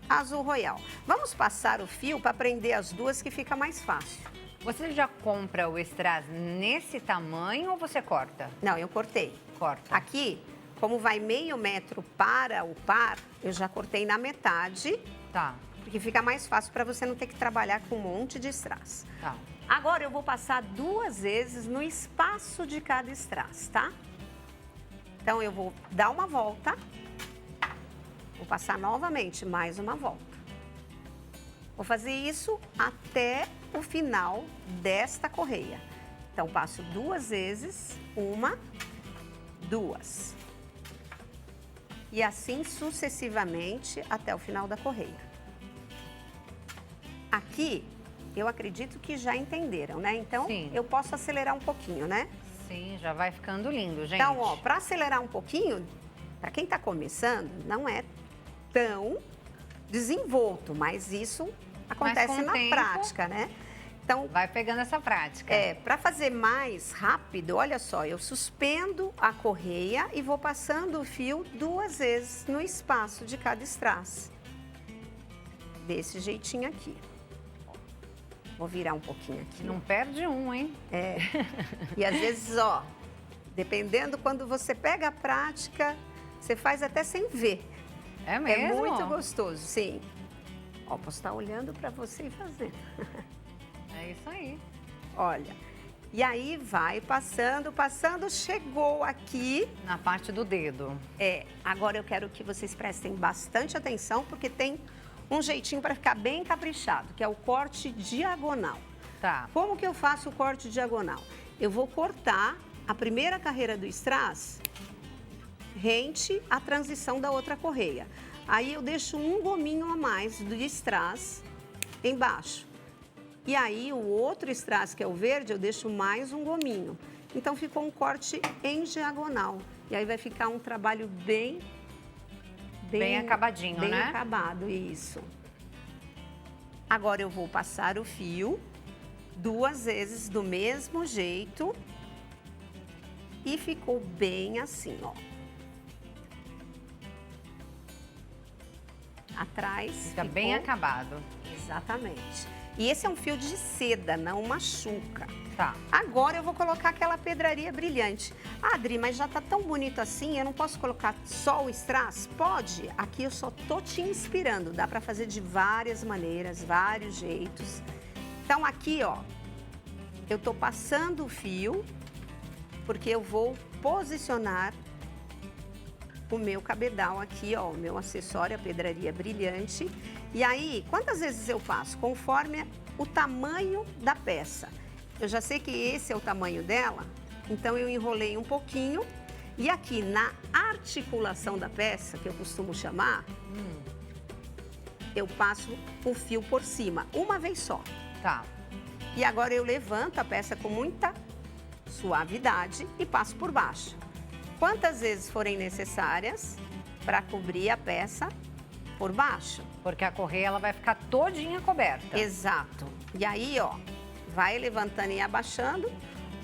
azul royal. Vamos passar o fio para prender as duas, que fica mais fácil. Você já compra o strass nesse tamanho ou você corta? Não, eu cortei. Corta. Aqui, como vai meio metro para o par, eu já cortei na metade, Tá, porque fica mais fácil para você não ter que trabalhar com um monte de strass. tá. Agora eu vou passar 2 vezes no espaço de cada strass, tá? Então eu vou dar uma volta, vou passar novamente mais uma volta. Vou fazer isso até o final desta correia. Então passo 2 vezes, 1, 2. E assim sucessivamente até o final da correia. Aqui, eu acredito que já entenderam, né? Então, Sim. eu posso acelerar um pouquinho, né? Sim, já vai ficando lindo, gente. Então, ó, para acelerar um pouquinho, para quem está começando, não é tão desenvolto, mas isso acontece com o na tempo, prática, né? Então, vai pegando essa prática. para fazer mais rápido, olha só, eu suspendo a correia e vou passando o fio 2 vezes no espaço de cada strass. Desse jeitinho aqui. Vou virar um pouquinho aqui. Não perde um, hein? E às vezes, ó, dependendo quando você pega a prática, você faz até sem ver. É mesmo? É muito gostoso, sim. Ó, posso estar olhando para você e fazendo. É isso aí. Olha, e aí vai passando, passando, chegou aqui. Na parte do dedo. Agora eu quero que vocês prestem bastante atenção, porque tem um jeitinho para ficar bem caprichado, que é o corte diagonal. Tá. Como que eu faço o corte diagonal? Eu vou cortar a primeira carreira do strass rente à transição da outra correia. Aí eu deixo um gominho a mais do strass embaixo. E aí o outro strass, que é o verde, eu deixo mais um gominho. Então ficou um corte em diagonal. E aí vai ficar um trabalho bem acabadinho, bem né? acabado, isso. Agora eu vou passar o fio 2 vezes do mesmo jeito. E ficou bem assim, ó. Atrás. Fica ficou... bem acabado. Exatamente. E esse é um fio de seda, não machuca. Tá. Agora eu vou colocar aquela pedraria brilhante. Ah, Adri, mas já tá tão bonito assim, eu não posso colocar só o strass? Pode. Aqui eu só tô te inspirando. Dá para fazer de várias maneiras, vários jeitos. Então aqui, ó, eu tô passando o fio, porque eu vou posicionar o meu cabedal aqui, ó, o meu acessório, a pedraria brilhante. E aí, quantas vezes eu faço? Conforme o tamanho da peça. Eu já sei que esse é o tamanho dela, então eu enrolei um pouquinho. E aqui na articulação da peça, que eu costumo chamar, eu passo o fio por cima, uma vez só. Tá. E agora eu levanto a peça com muita suavidade e passo por baixo. Quantas vezes forem necessárias para cobrir a peça por baixo. Porque a correia ela vai ficar todinha coberta. Exato. E aí, ó, vai levantando e abaixando.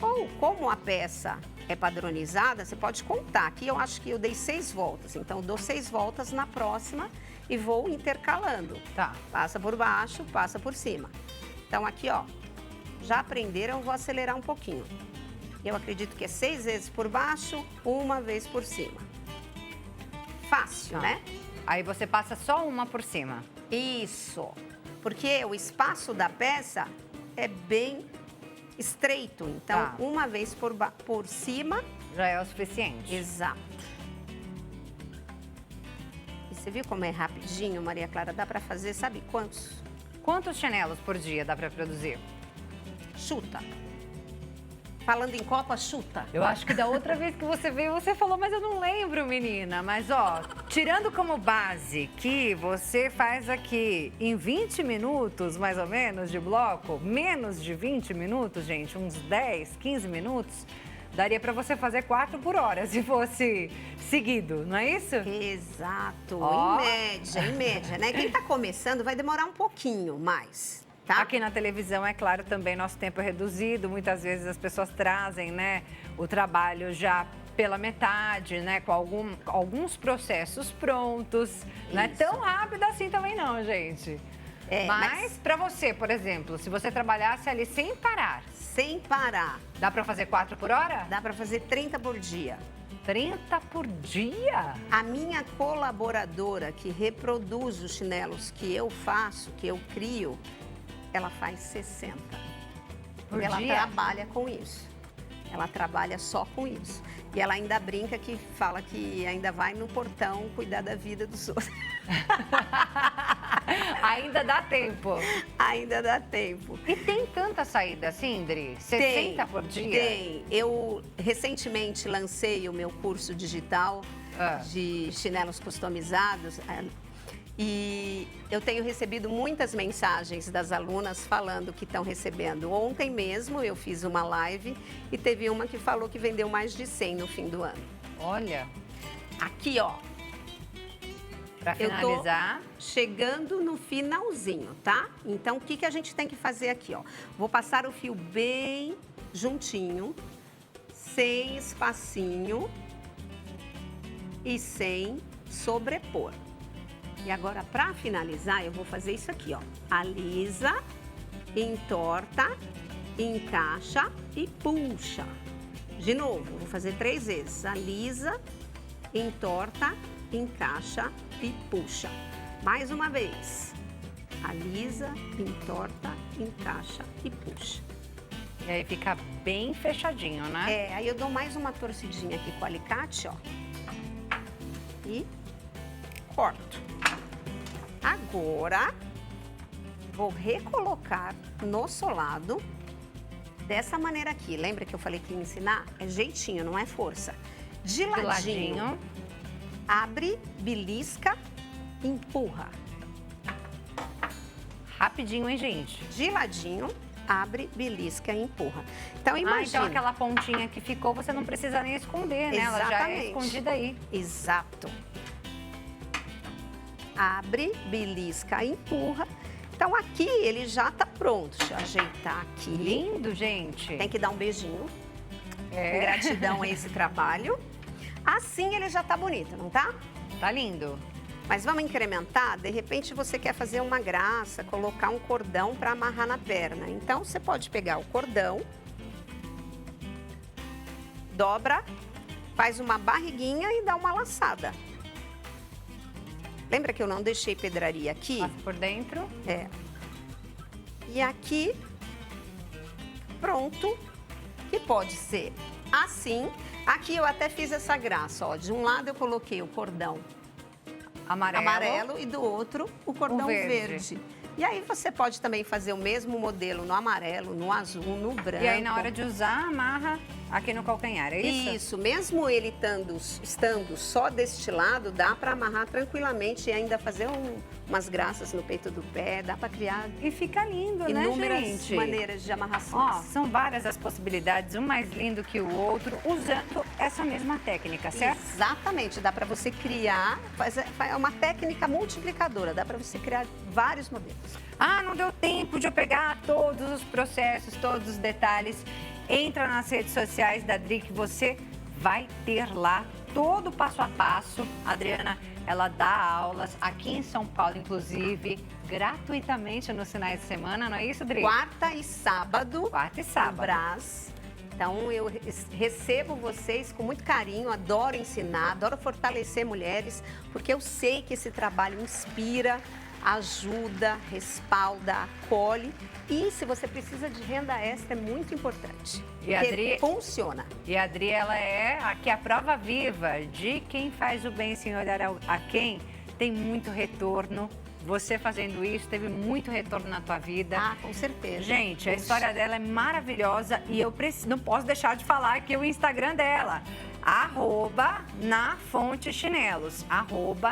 Ou como a peça é padronizada, você pode contar. Aqui eu acho que eu dei 6 voltas. Então, eu dou 6 voltas na próxima e vou intercalando. Tá. Passa por baixo, passa por cima. Então, aqui, ó, já aprenderam, eu vou acelerar um pouquinho. Eu acredito que é 6 vezes por baixo, 1 vez por cima. Fácil, Tá. né? Aí você passa só uma por cima. Isso. Porque o espaço da peça é bem estreito. Então, Tá. 1 vez por cima. Já é o suficiente. Exato. E você viu como é rapidinho, Maria Clara? Dá para fazer, sabe quantos? Quantos chinelos por dia dá pra produzir? Chuta. Falando em Copa, chuta. Eu acho que da outra vez que você veio, você falou, mas eu não lembro, menina. Mas, ó, tirando como base que você faz aqui em 20 minutos, mais ou menos, de bloco, menos de 20 minutos, gente, uns 10, 15 minutos, daria pra você fazer 4 por hora, se fosse seguido, não é isso? Exato. Ó. Em média, né? Quem tá começando vai demorar um pouquinho mais. tá? Aqui na televisão, é claro, também nosso tempo é reduzido. Muitas vezes as pessoas trazem, né, o trabalho já pela metade, né, com alguns processos prontos. Não é tão rápido assim também não, gente. Mas para você, por exemplo, se você trabalhasse ali sem parar. Sem parar. Dá para fazer 4 por hora? Dá para fazer 30 por dia. 30 por dia? A minha colaboradora que reproduz os chinelos que eu faço, que eu crio, ela faz 60. Por ela dia? trabalha com isso. Ela trabalha só com isso. E ela ainda brinca que fala que ainda vai no portão cuidar da vida dos outros. Ainda dá tempo. Ainda dá tempo. E tem tanta saída, Sindri? 60 por dia? Tem. Eu recentemente lancei o meu curso digital de chinelos customizados. E eu tenho recebido muitas mensagens das alunas falando que estão recebendo. Ontem mesmo eu fiz uma live e teve uma que falou que vendeu mais de 100 no fim do ano. Olha. Aqui, ó. Para finalizar. Eu tô chegando no finalzinho, tá? Então, o que a gente tem que fazer aqui, ó? Vou passar o fio bem juntinho, sem espacinho e sem sobrepor. E agora, para finalizar, eu vou fazer isso aqui, ó. Alisa, entorta, encaixa e puxa. De novo, vou fazer 3 vezes. Alisa, entorta, encaixa e puxa. Mais uma vez. Alisa, entorta, encaixa e puxa. E aí fica bem fechadinho, né? Aí eu dou mais uma torcidinha aqui com o alicate, ó. E corto. Agora, vou recolocar no solado dessa maneira aqui. Lembra que eu falei que ia ensinar? É jeitinho, não é força. De ladinho. Abre, belisca, empurra. Rapidinho, hein, gente? De ladinho, abre, belisca e empurra. Então, imagina. Então aquela pontinha que ficou, você não precisa nem esconder, né? Exatamente. Ela já é escondida aí. Exato. Abre, belisca, empurra. Então, aqui ele já tá pronto. Deixa eu ajeitar aqui. Lindo, gente. Tem que dar um beijinho. Gratidão a esse trabalho. Assim ele já tá bonito, não tá? Tá lindo. Mas vamos incrementar? De repente você quer fazer uma graça, colocar um cordão para amarrar na perna. Então, você pode pegar o cordão, dobra, faz uma barriguinha e dá uma laçada. Lembra que eu não deixei pedraria aqui? Passa por dentro. E aqui, pronto, que pode ser assim. Aqui eu até fiz essa graça, ó. De um lado eu coloquei o cordão amarelo e do outro o cordão verde. E aí você pode também fazer o mesmo modelo no amarelo, no azul, no branco. E aí na hora de usar, amarra aqui no calcanhar, é isso? Isso, mesmo ele estando só deste lado, dá para amarrar tranquilamente e ainda fazer umas graças no peito do pé, dá para criar E fica lindo, né, inúmeras gente? maneiras de amarrações. Ó, são várias as possibilidades, um mais lindo que o outro, usando essa mesma técnica, certo? Exatamente, dá para você criar, é uma técnica multiplicadora, dá para você criar vários modelos. Ah, não deu tempo de eu pegar todos os processos, todos os detalhes. Entra nas redes sociais da Dri que você vai ter lá todo o passo a passo. A Adriana, ela dá aulas aqui em São Paulo, inclusive, gratuitamente nos finais de semana, não é isso, Dri? Quarta e sábado. Quarta e sábado. No Brás. Então, eu recebo vocês com muito carinho, adoro ensinar, adoro fortalecer mulheres, porque eu sei que esse trabalho inspira, ajuda, respalda, acolhe. E se você precisa de renda extra, é muito importante. E a Adri funciona. E a Adri, ela é aqui a prova viva de quem faz o bem sem olhar a quem tem muito retorno. Você fazendo isso, teve muito retorno na tua vida. Ah, com certeza. Gente, a história dela é maravilhosa e eu não posso deixar de falar aqui o Instagram dela. @nafontechinelos.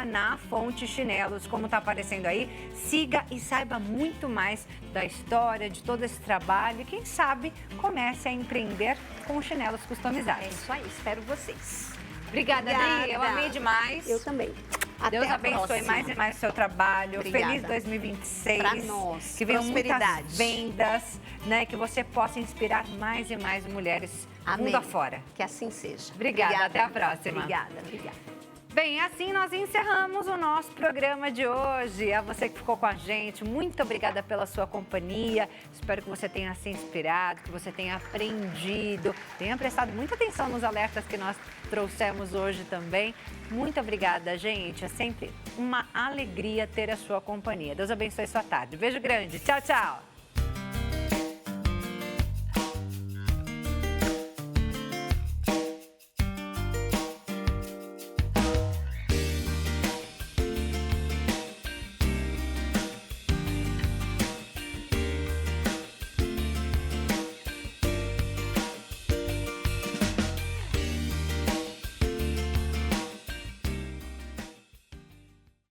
@nafontechinelos, como tá aparecendo aí. Siga e saiba muito mais da história, de todo esse trabalho. E quem sabe comece a empreender com chinelos customizados. É isso aí, espero vocês. Obrigada, Adri. Eu amei demais. Eu também. Até Deus a abençoe próxima. mais e mais o seu trabalho. Obrigada. Feliz 2026. Pra nós. Que venham Prosperidade. muitas vendas, né? Que você possa inspirar mais e mais mulheres Amém. mundo afora. Que assim seja. Obrigada, até a próxima. Obrigada. Bem, assim nós encerramos o nosso programa de hoje. A você que ficou com a gente, muito obrigada pela sua companhia. Espero que você tenha se inspirado, que você tenha aprendido, tenha prestado muita atenção nos alertas que nós trouxemos hoje também. Muito obrigada, gente. É sempre uma alegria ter a sua companhia. Deus abençoe sua tarde. Beijo grande. Tchau, tchau.